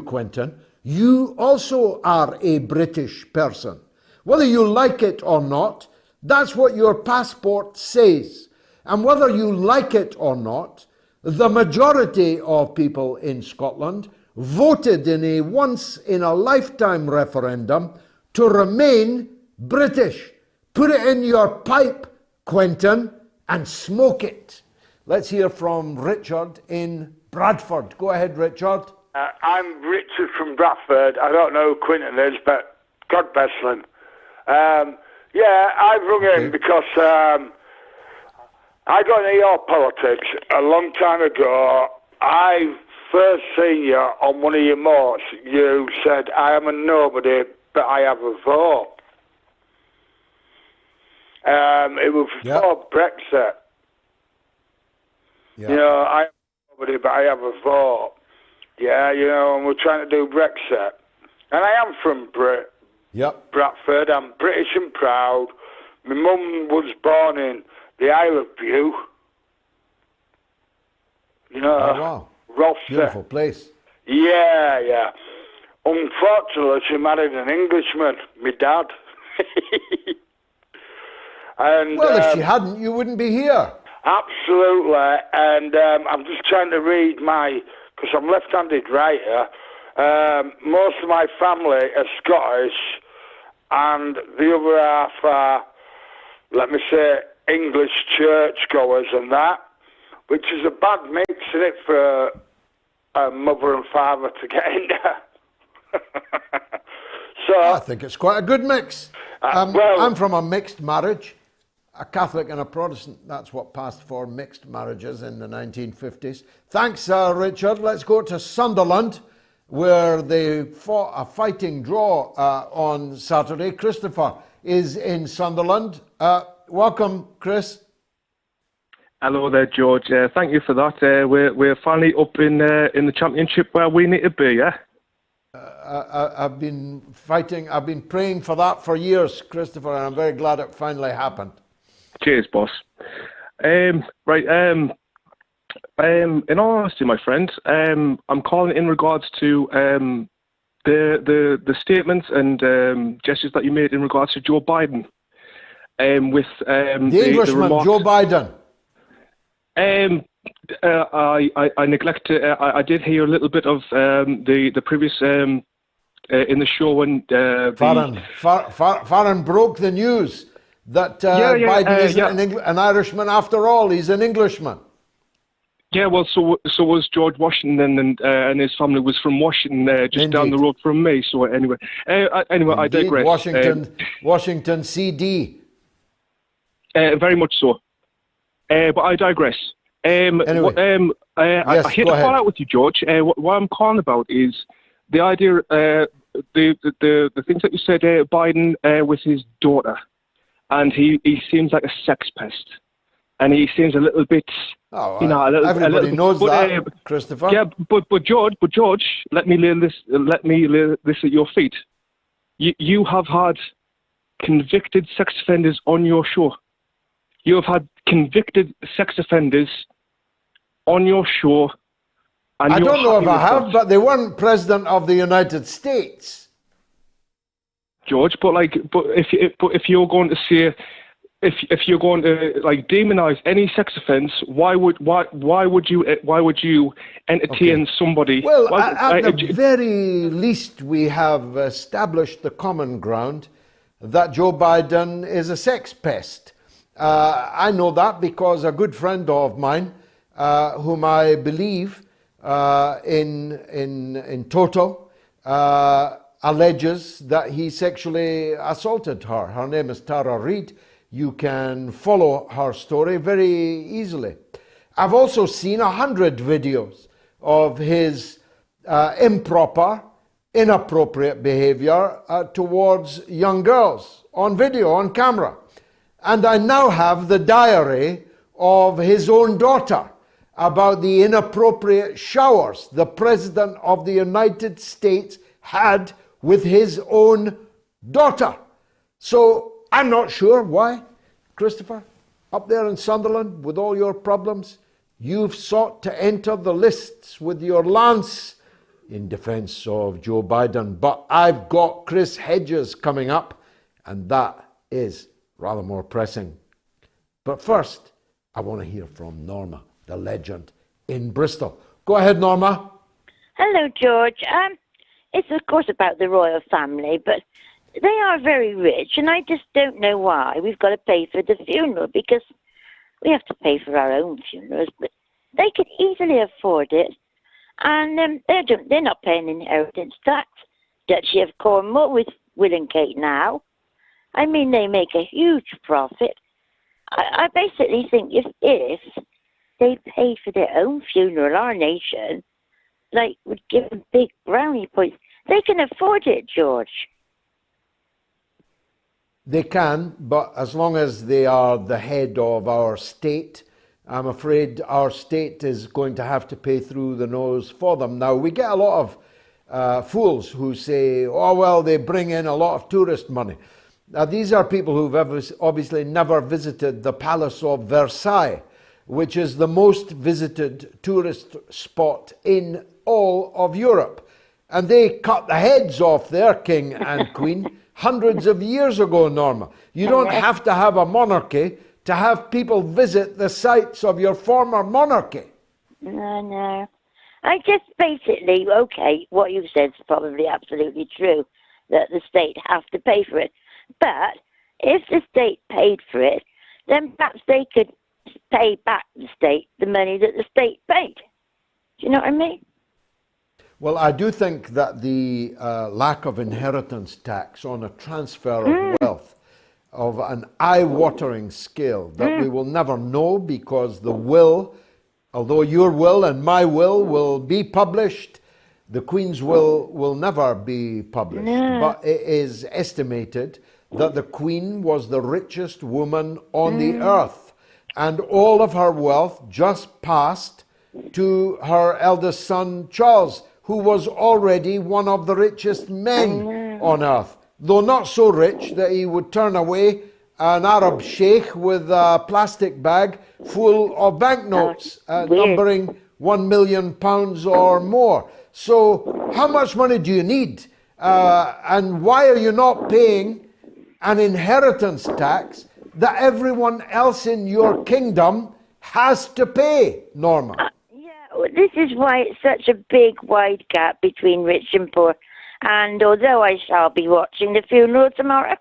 Quentin. You also are a British person. Whether you like it or not, that's what your passport says. And whether you like it or not, the majority of people in Scotland voted in a once-in-a-lifetime referendum to remain British. Put it in your pipe, Quentin, and smoke it. Let's hear from Richard in Bradford. Go ahead, Richard. I'm Richard from Bradford. I don't know who Quentin is, but God bless him. I've rung in because I got into your politics a long time ago. I first seen you on one of your MOATS. You said, I am a nobody, but I have a vote. It was before Brexit. You know, I am a nobody, but I have a vote. Yeah, you know, and we're trying to do Brexit. And I am from Yep. Bradford. I'm British and proud. My mum was born in the Isle of Bute. You know, Oh, wow. Roster. Beautiful place. Yeah, yeah. Unfortunately, she married an Englishman, my dad. And, well, if she hadn't, you wouldn't be here. Absolutely. And I'm just trying to read because I'm left-handed writer. Most of my family are Scottish, and the other half are, let me say, English churchgoers and that, which is a bad mix, isn't it, for a mother and father to get in there. So I think it's quite a good mix. I'm from a mixed marriage, a Catholic and a Protestant. That's what passed for mixed marriages in the 1950s. Thanks, Richard. Let's go to Sunderland, where they fought a fighting draw on Saturday. Christopher is in Sunderland. Welcome, Chris. Hello there, George. Thank you for that. We're finally up in the championship where we need to be, yeah? I've been praying for that for years, Christopher, and I'm very glad it finally happened. Cheers, boss. In all honesty, my friend, I'm calling in regards to the statements and gestures that you made in regards to Joe Biden. With the Englishman, Joe Biden. I neglected. I did hear a little bit of the previous in the show when Faran broke the news that Biden isn't an Irishman after all. He's an Englishman. Yeah, well, so was George Washington, and his family was from Washington, just Indeed. down the road from me. So anyway, I digress. Washington CD. Very much so. But I digress. Anyway. I hate to fall out with you, George. What I'm calling about is the idea, the things that you said, Biden with his daughter, and he seems like a sex pest, and he seems a little bit, everybody knows that, Christopher. Yeah, but George, let me lay this at your feet. You have had convicted sex offenders on your show. You have had convicted sex offenders on your show. And I don't know if I have, but they weren't president of the United States. George, but if you're going to say, if you're going to demonize any sex offense, why would you entertain somebody? Well, at the very least, we have established the common ground that Joe Biden is a sex pest. I know that because a good friend of mine, whom I believe in total, alleges that he sexually assaulted her. Her name is Tara Reid. You can follow her story very easily. I've also seen 100 videos of his improper, inappropriate behavior towards young girls on video, on camera. And I now have the diary of his own daughter about the inappropriate showers the President of the United States had with his own daughter. So I'm not sure why, Christopher, up there in Sunderland with all your problems, you've sought to enter the lists with your lance in defense of Joe Biden. But I've got Chris Hedges coming up, and that is rather more pressing. But first, I want to hear from Norma, the legend, in Bristol. Go ahead, Norma. Hello, George. It's of course about the royal family, but they are very rich, and I just don't know why we've got to pay for the funeral, because we have to pay for our own funerals, but they could easily afford it, and they're not paying inheritance tax. Duchy of Cornwall with Will and Kate now. I mean, they make a huge profit. I basically think if they paid for their own funeral, our nation, would give them big brownie points. They can afford it, George. They can, but as long as they are the head of our state, I'm afraid our state is going to have to pay through the nose for them. Now, we get a lot of fools who say, oh, well, they bring in a lot of tourist money. Now, these are people who've obviously never visited the Palace of Versailles, which is the most visited tourist spot in all of Europe. And they cut the heads off their king and queen hundreds of years ago, Norma. You don't have to have a monarchy to have people visit the sites of your former monarchy. No. I just basically, okay, what you said is probably absolutely true, that the state have to pay for it. But if the state paid for it, then perhaps they could pay back the state the money that the state paid. Do you know what I mean? Well, I do think that the lack of inheritance tax on a transfer of wealth of an eye-watering scale that we will never know, because the will, although your will and my will be published, the Queen's will never be published. No. But it is estimated that the Queen was the richest woman on the earth, and all of her wealth just passed to her eldest son, Charles, who was already one of the richest men on earth, though not so rich that he would turn away an Arab sheikh with a plastic bag full of banknotes numbering £1 million or more. So how much money do you need? And why are you not paying an inheritance tax that everyone else in your kingdom has to pay, Norma? This is why it's such a big, wide gap between rich and poor. And although I shall be watching the funeral tomorrow,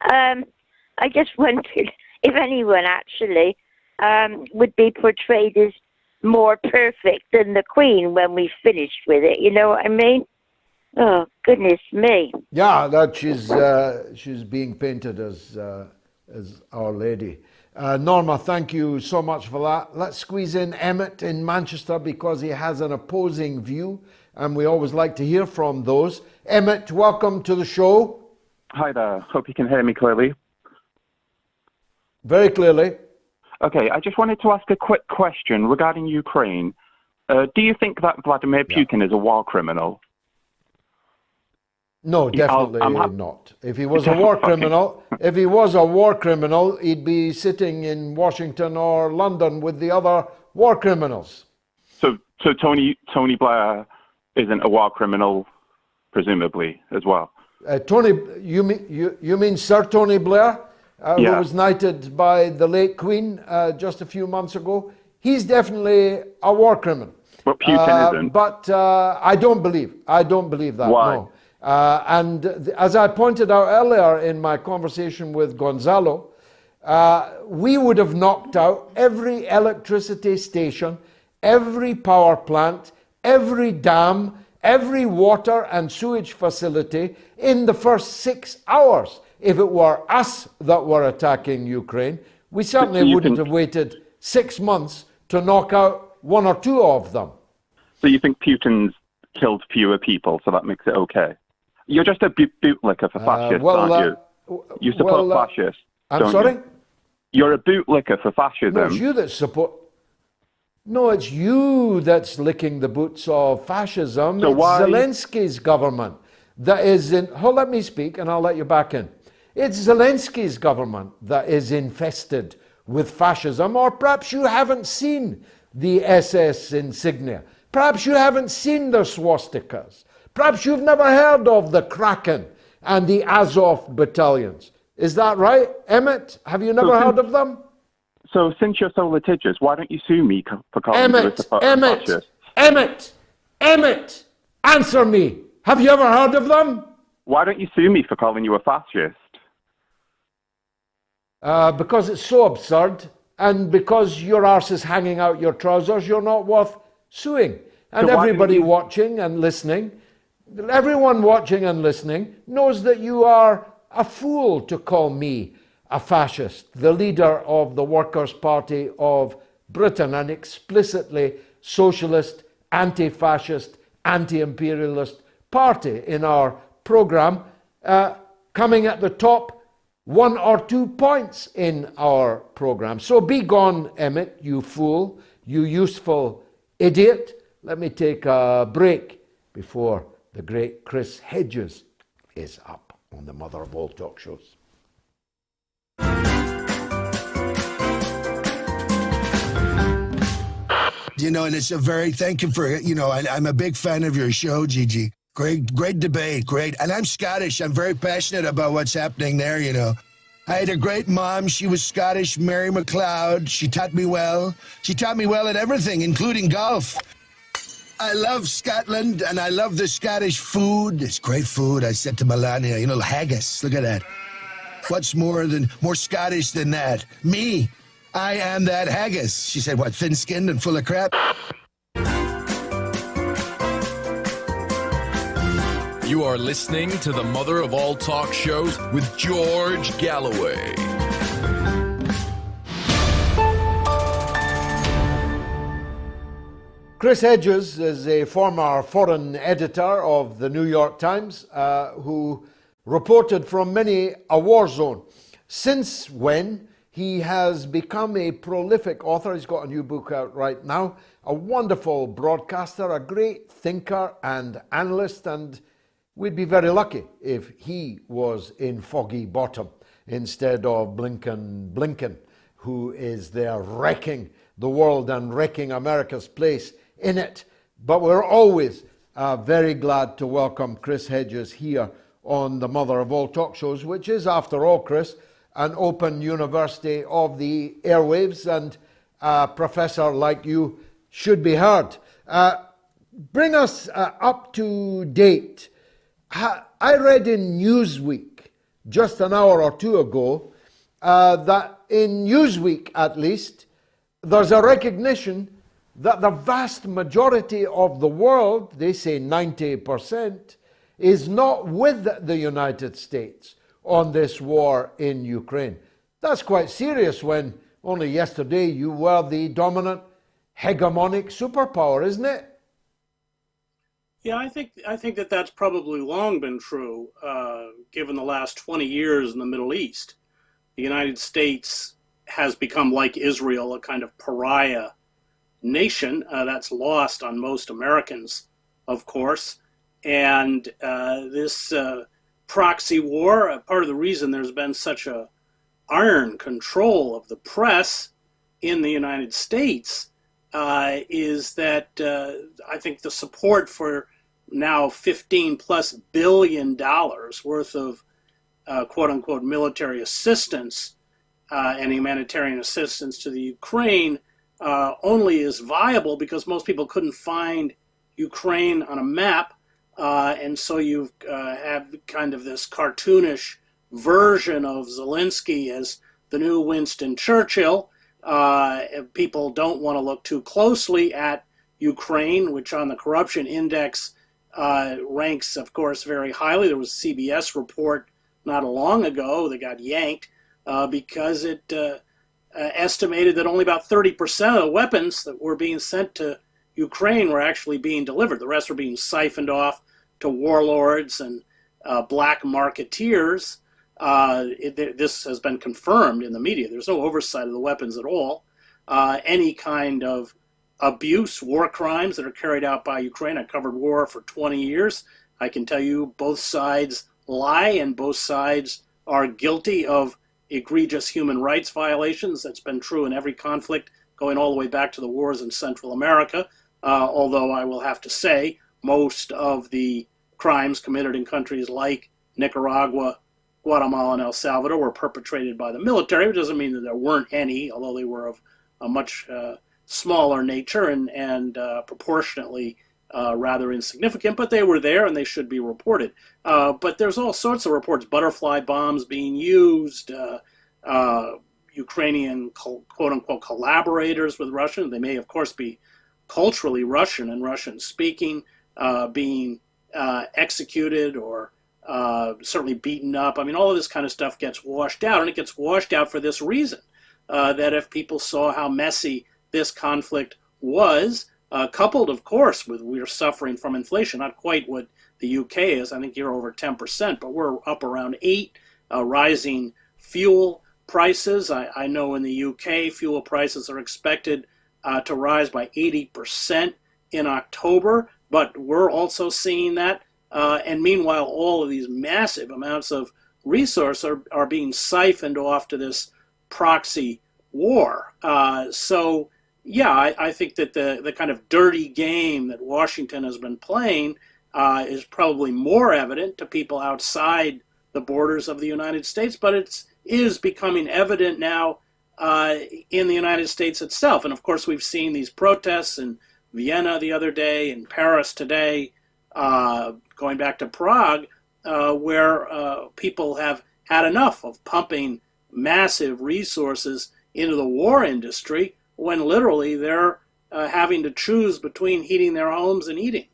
I just wondered if anyone actually would be portrayed as more perfect than the Queen when we finished with it. You know what I mean? Oh, goodness me. Yeah, that she's being painted as Our Lady. Norma, thank you so much for that. Let's squeeze in Emmett in Manchester because he has an opposing view, and we always like to hear from those. Emmett, welcome to the show. Hi there. Hope you can hear me clearly. Very clearly. Okay, I just wanted to ask a quick question regarding Ukraine. Do you think that Vladimir Putin is a war criminal? No, definitely not. If he was a war criminal, he'd be sitting in Washington or London with the other war criminals. So Tony Blair isn't a war criminal, presumably, as well. You mean Sir Tony Blair, who was knighted by the late Queen just a few months ago? He's definitely a war criminal. But Putin isn't. But I don't believe that. Why? No. And as I pointed out earlier in my conversation with Gonzalo, we would have knocked out every electricity station, every power plant, every dam, every water and sewage facility in the first 6 hours. If it were us that were attacking Ukraine, we certainly wouldn't have waited 6 months to knock out 1 or 2 of them. So you think Putin's killed fewer people, so that makes it okay? You're just a bootlicker for fascists, aren't you? You support fascists. I'm sorry? You? You're a bootlicker for fascism. No, it's you that support. No, it's you that's licking the boots of fascism. So it's Zelensky's government that is in. Oh, let me speak, and I'll let you back in. It's Zelensky's government that is infested with fascism, or perhaps you haven't seen the SS insignia. Perhaps you haven't seen the swastikas. Perhaps you've never heard of the Kraken and the Azov battalions. Is that right, Emmett? Have you never heard of them? So since you're so litigious, why don't you sue me for calling you a fascist? Emmett, answer me. Have you ever heard of them? Why don't you sue me for calling you a fascist? Because it's so absurd, and because your arse is hanging out your trousers, you're not worth suing. And So everybody watching and listening, everyone watching and listening knows that you are a fool to call me a fascist, the leader of the Workers' Party of Britain, an explicitly socialist, anti-fascist, anti-imperialist party in our programme, coming at the top 1 or 2 points in our programme. So be gone, Emmett, you fool, you useful idiot. Let me take a break before the great Chris Hedges is up on the mother of all talk shows. You know, and it's a very, thank you for, you know, I'm a big fan of your show, Gigi. Great debate, great. And I'm Scottish. I'm very passionate about what's happening there, you know. I had a great mom. She was Scottish, Mary McLeod. She taught me well. She taught me well at everything, including golf. I love Scotland, and I love the Scottish food. It's great food. I said to Melania, you know, haggis. Look at that. What's more Scottish than that? Me. I am that haggis. She said, what, thin-skinned and full of crap? You are listening to the mother of all talk shows with George Galloway. Chris Hedges is a former foreign editor of the New York Times who reported from many a war zone. Since when he has become a prolific author. He's got a new book out right now, a wonderful broadcaster, a great thinker and analyst, and we'd be very lucky if he was in Foggy Bottom instead of Blinken, who is there wrecking the world and wrecking America's place in it. But we're always very glad to welcome Chris Hedges here on the mother of all talk shows, which is, after all, Chris, an open university of the airwaves, and a professor like you should be heard. Bring us up to date. I read in Newsweek just an hour or two ago that in Newsweek, at least, there's a recognition that the vast majority of the world, they say 90%, is not with the United States on this war in Ukraine. That's quite serious when only yesterday you were the dominant hegemonic superpower, isn't it? Yeah, I think that that's probably long been true, given the last 20 years in the Middle East. The United States has become, like Israel, a kind of pariah nation. That's lost on most Americans, of course. And this proxy war, part of the reason there's been such a iron control of the press in the United States is that I think the support for now $15+ billion worth of quote-unquote military assistance and humanitarian assistance to the Ukraine only is viable because most people couldn't find Ukraine on a map. And so you have kind of this cartoonish version of Zelensky as the new Winston Churchill. People don't want to look too closely at Ukraine, which on the corruption index ranks, of course, very highly. There was a CBS report not long ago that got yanked because it estimated that only about 30% of the weapons that were being sent to Ukraine were actually being delivered. The rest were being siphoned off to warlords and black marketeers. This has been confirmed in the media. There's no oversight of the weapons at all. Any kind of abuse, war crimes that are carried out by Ukraine. I covered war for 20 years. I can tell you both sides lie and both sides are guilty of egregious human rights violations. That's been true in every conflict going all the way back to the wars in Central America. Although I will have to say most of the crimes committed in countries like Nicaragua, Guatemala, and El Salvador were perpetrated by the military. It doesn't mean that there weren't any, although they were of a much smaller nature and proportionately rather insignificant, but they were there and they should be reported. But there's all sorts of reports, butterfly bombs being used, Ukrainian quote-unquote collaborators with Russian. They may, of course, be culturally Russian and Russian-speaking, being executed or certainly beaten up. I mean, all of this kind of stuff gets washed out, and it gets washed out for this reason, that if people saw how messy this conflict was, coupled, of course, with we're suffering from inflation, not quite what the UK is. I think you're over 10%, but we're up around 8%, rising fuel prices. I know in the UK, fuel prices are expected to rise by 80% in October, but we're also seeing that And meanwhile, all of these massive amounts of resource are being siphoned off to this proxy war. So, yeah, I think that the kind of dirty game that Washington has been playing is probably more evident to people outside the borders of the United States, but it is becoming evident now in the United States itself. And of course, we've seen these protests in Vienna the other day, in Paris today, going back to Prague, where people have had enough of pumping massive resources into the war industry when literally they're having to choose between heating their homes and eating.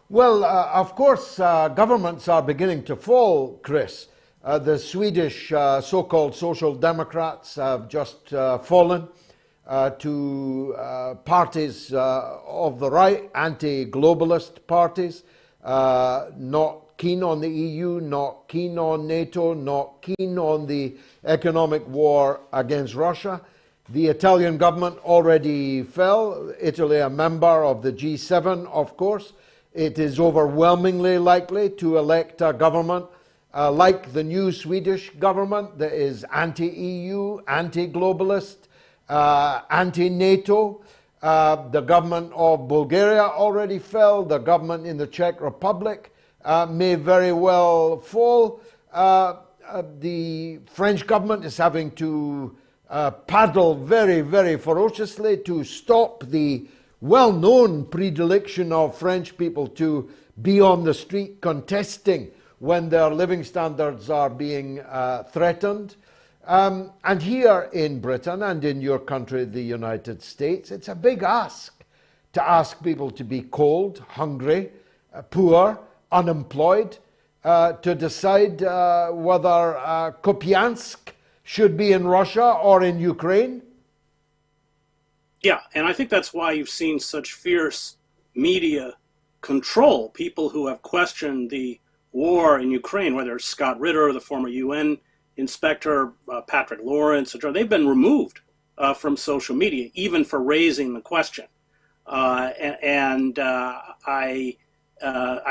Well, of course, governments are beginning to fall, Chris. The Swedish so-called social democrats have just fallen to parties of the right, anti-globalist parties, not keen on the EU, not keen on NATO, not keen on the economic war against Russia. The Italian government already fell. Italy, a member of the G7, of course. It is overwhelmingly likely to elect a government like the new Swedish government that is anti-EU, anti-globalist, anti-NATO. The government of Bulgaria already fell. The government in the Czech Republic may very well fall. The French government is having to paddle very, very ferociously to stop the well-known predilection of French people to be on the street contesting when their living standards are being threatened. And here in Britain and in your country, the United States, it's a big ask to ask people to be cold, hungry, poor, unemployed, to decide whether Kupiansk should be in Russia or in Ukraine. Yeah, and I think that's why you've seen such fierce media control. People who have questioned the war in Ukraine, whether it's Scott Ritter, the former UN inspector, Patrick Lawrence, etc., they've been removed from social media, even for raising the question. I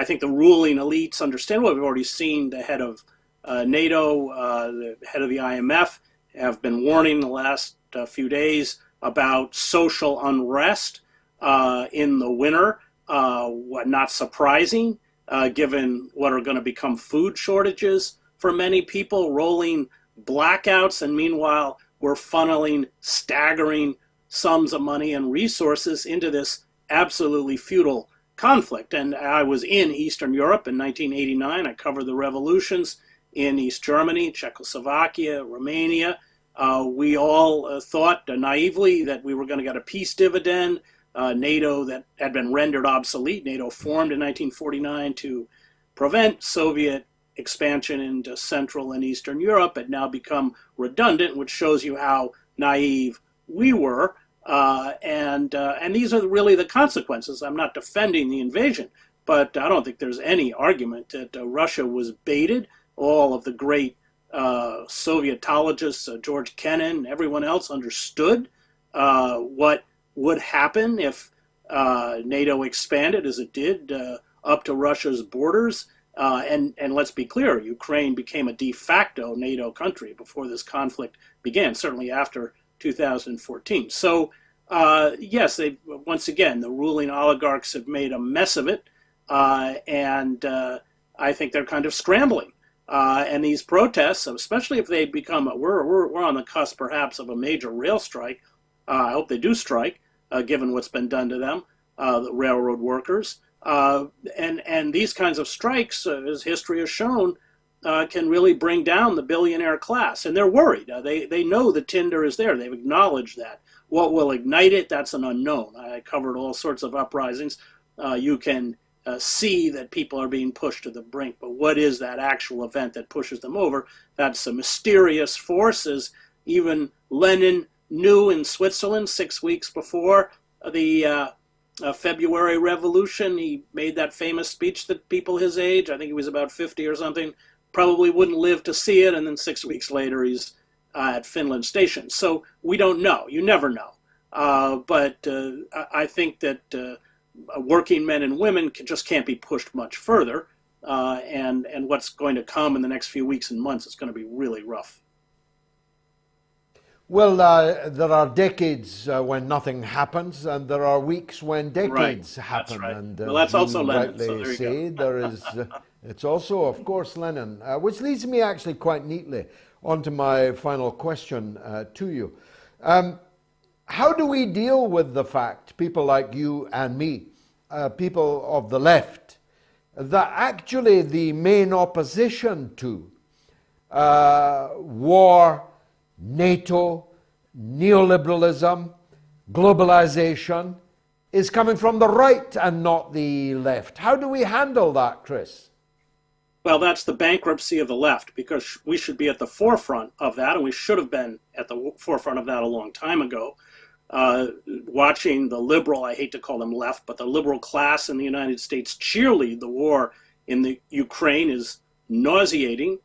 think the ruling elites understand what we've already seen. The head of NATO, the head of the IMF have been warning the last few days about social unrest in the winter. Not surprising, given what are going to become food shortages for many people, rolling blackouts, and meanwhile we're funneling staggering sums of money and resources into this absolutely futile conflict. And I was in Eastern Europe in 1989. I covered the revolutions in East Germany, Czechoslovakia, Romania. We all thought naively that we were going to get a peace dividend. NATO that had been rendered obsolete. NATO formed in 1949 to prevent Soviet expansion into Central and Eastern Europe, had now become redundant, which shows you how naive we were. And these are really the consequences. I'm not defending the invasion, but I don't think there's any argument that Russia was baited. All of the great Sovietologists, George Kennan, everyone else understood what would happen if NATO expanded as it did up to Russia's borders. And let's be clear, Ukraine became a de facto NATO country before this conflict began, certainly after 2014. So, yes, once again, the ruling oligarchs have made a mess of it, and I think they're kind of scrambling. And these protests, especially if they become, we're on the cusp perhaps of a major rail strike. I hope they do strike, given what's been done to them, the railroad workers. And these kinds of strikes, as history has shown, can really bring down the billionaire class. And they're worried. They know the tinder is there. They've acknowledged that. What will ignite it, that's an unknown. I covered all sorts of uprisings. You can see that people are being pushed to the brink. But what is that actual event that pushes them over? That's a mysterious force, as even Lenin knew in Switzerland 6 weeks before the February Revolution. He made that famous speech that people his age, I think he was about 50 or something, probably wouldn't live to see it, and then 6 weeks later he's at Finland Station. So we don't know. You never know. But I think that working men and women just can't be pushed much further. And what's going to come in the next few weeks and months is going to be really rough. Well, there are decades when nothing happens, and there are weeks when decades happen. That's right. And Well, that's also Lenin. rightly So there you say, go. there is. It's also, of course, Lenin, which leads me actually quite neatly onto my final question to you. How do we deal with the fact, people like you and me, people of the left, that actually the main opposition to war, NATO, neoliberalism, globalization is coming from the right and not the left? How do we handle that, Chris? Well, that's the bankruptcy of the left, because we should be at the forefront of that, and we should have been at the forefront of that a long time ago. Watching the liberal, I hate to call them left, but the liberal class in the United States cheerlead the war in the Ukraine is nauseating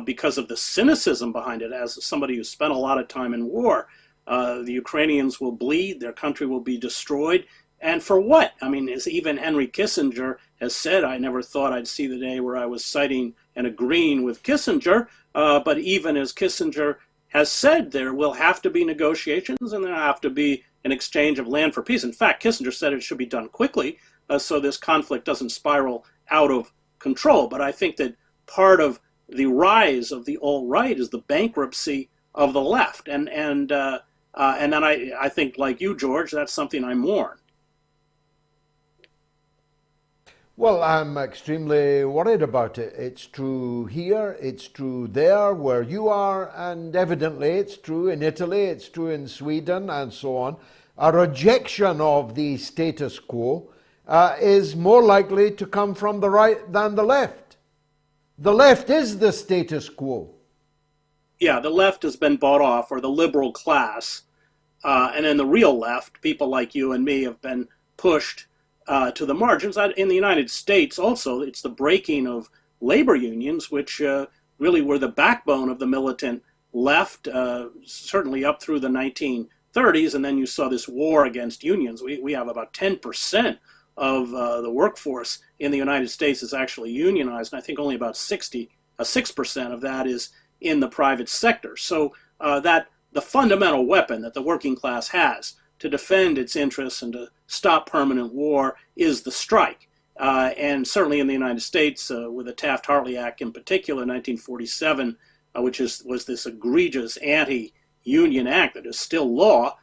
because of the cynicism behind it. As somebody who spent a lot of time in war, the Ukrainians will bleed, their country will be destroyed. And for what? I mean, as even Henry Kissinger has said, I never thought I'd see the day where I was citing and agreeing with Kissinger. But even as Kissinger has said, there will have to be negotiations and there have to be an exchange of land for peace. In fact, Kissinger said it should be done quickly so this conflict doesn't spiral out of control. But I think that part of the rise of the alt-right is the bankruptcy of the left. And then I think, like you, George, that's something I mourn. Well, I'm extremely worried about it. It's true here, it's true there, where you are, and evidently it's true in Italy, it's true in Sweden, and so on. A rejection of the status quo is more likely to come from the right than the left. The left is the status quo. Yeah, the left has been bought off, or the liberal class, and then the real left, people like you and me, have been pushed to the margins. In the United States also, it's the breaking of labor unions, which really were the backbone of the militant left, certainly up through the 1930s, and then you saw this war against unions. We have about 10% of the workforce in the United States is actually unionized, and I think only about 6% of that is in the private sector. So that the fundamental weapon that the working class has to defend its interests and to stop permanent war is the strike. And certainly in the United States, with the Taft-Hartley Act in particular, 1947, which was this egregious anti-union act that is still law,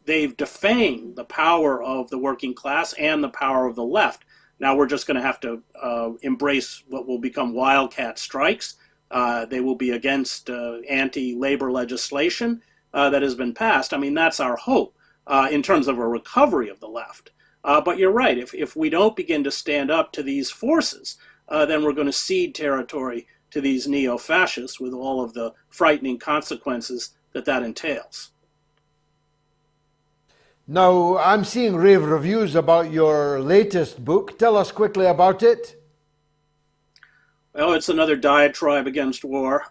they've defamed the power of the working class and the power of the left. Now we're just going to have to embrace what will become wildcat strikes. They will be against anti-labor legislation that has been passed. I mean, that's our hope in terms of a recovery of the left. But you're right, if we don't begin to stand up to these forces, then we're going to cede territory to these neo-fascists with all of the frightening consequences that entails. Now, I'm seeing rave reviews about your latest book. Tell us quickly about it. Well, it's another diatribe against war.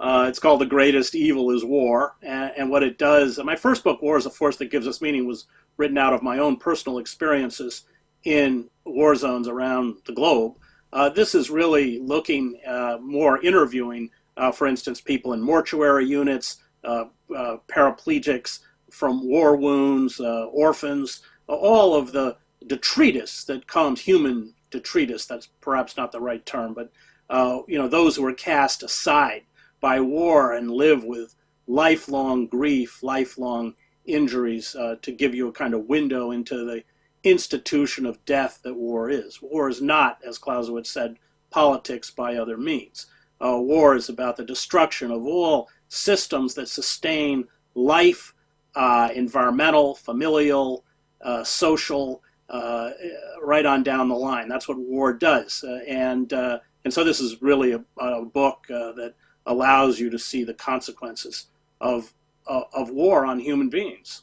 It's called The Greatest Evil is War. And what it does, my first book, War is a Force That Gives Us Meaning, was written out of my own personal experiences in war zones around the globe. This is really looking more interviewing, for instance, people in mortuary units, paraplegics from war wounds, orphans, all of the detritus that comes, human detritus, that's perhaps not the right term, but those who are cast aside by war and live with lifelong grief, lifelong injuries, to give you a kind of window into the institution of death that war is. War is not, as Clausewitz said, politics by other means. War is about the destruction of all systems that sustain life, environmental, familial, social, right on down the line. That's what war does. And so this is really a book that allows you to see the consequences of war on human beings.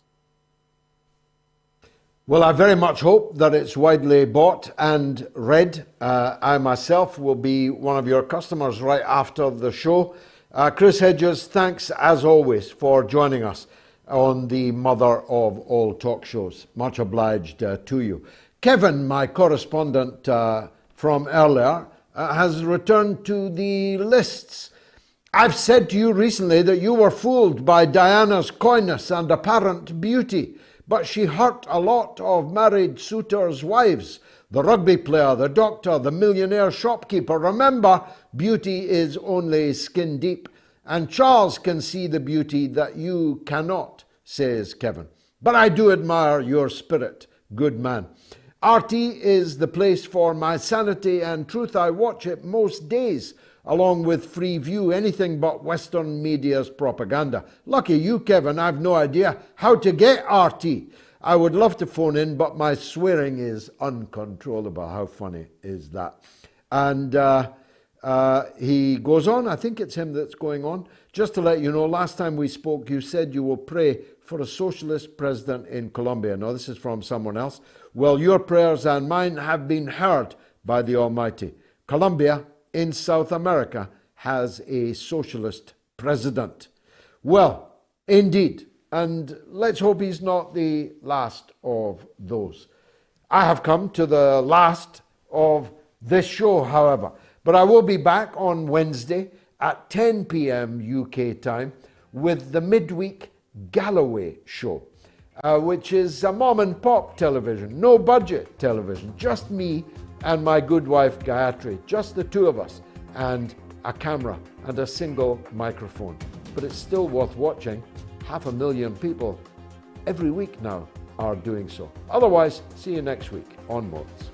Well, I very much hope that it's widely bought and read. I myself will be one of your customers right after the show. Chris Hedges, thanks as always for joining us. on the mother of all talk shows. Much obliged to you. Kevin, my correspondent from earlier, has returned to the lists. I've said to you recently that you were fooled by Diana's coyness and apparent beauty, but she hurt a lot of married suitors' wives. The rugby player, the doctor, the millionaire shopkeeper. Remember, beauty is only skin deep, and Charles can see the beauty that you cannot, says Kevin. But I do admire your spirit, good man. RT is the place for my sanity and truth. I watch it most days, along with Free View, anything but Western media's propaganda. Lucky you, Kevin, I've no idea how to get RT. I would love to phone in, but my swearing is uncontrollable. How funny is that? And he goes on, I think it's him that's going on. Just to let you know, last time we spoke, you said you will pray for a socialist president in Colombia. Now, this is from someone else. Well, your prayers and mine have been heard by the Almighty. Colombia in South America has a socialist president. Well, indeed. And let's hope he's not the last of those. I have come to the last of this show, however. But I will be back on Wednesday at 10 p.m. UK time with the midweek Galloway show, which is a mom and pop television, no budget television, just me and my good wife Gayatri, just the two of us, and a camera and a single microphone. But it's still worth watching. 500,000 people every week now are doing so. Otherwise, see you next week on MOATS.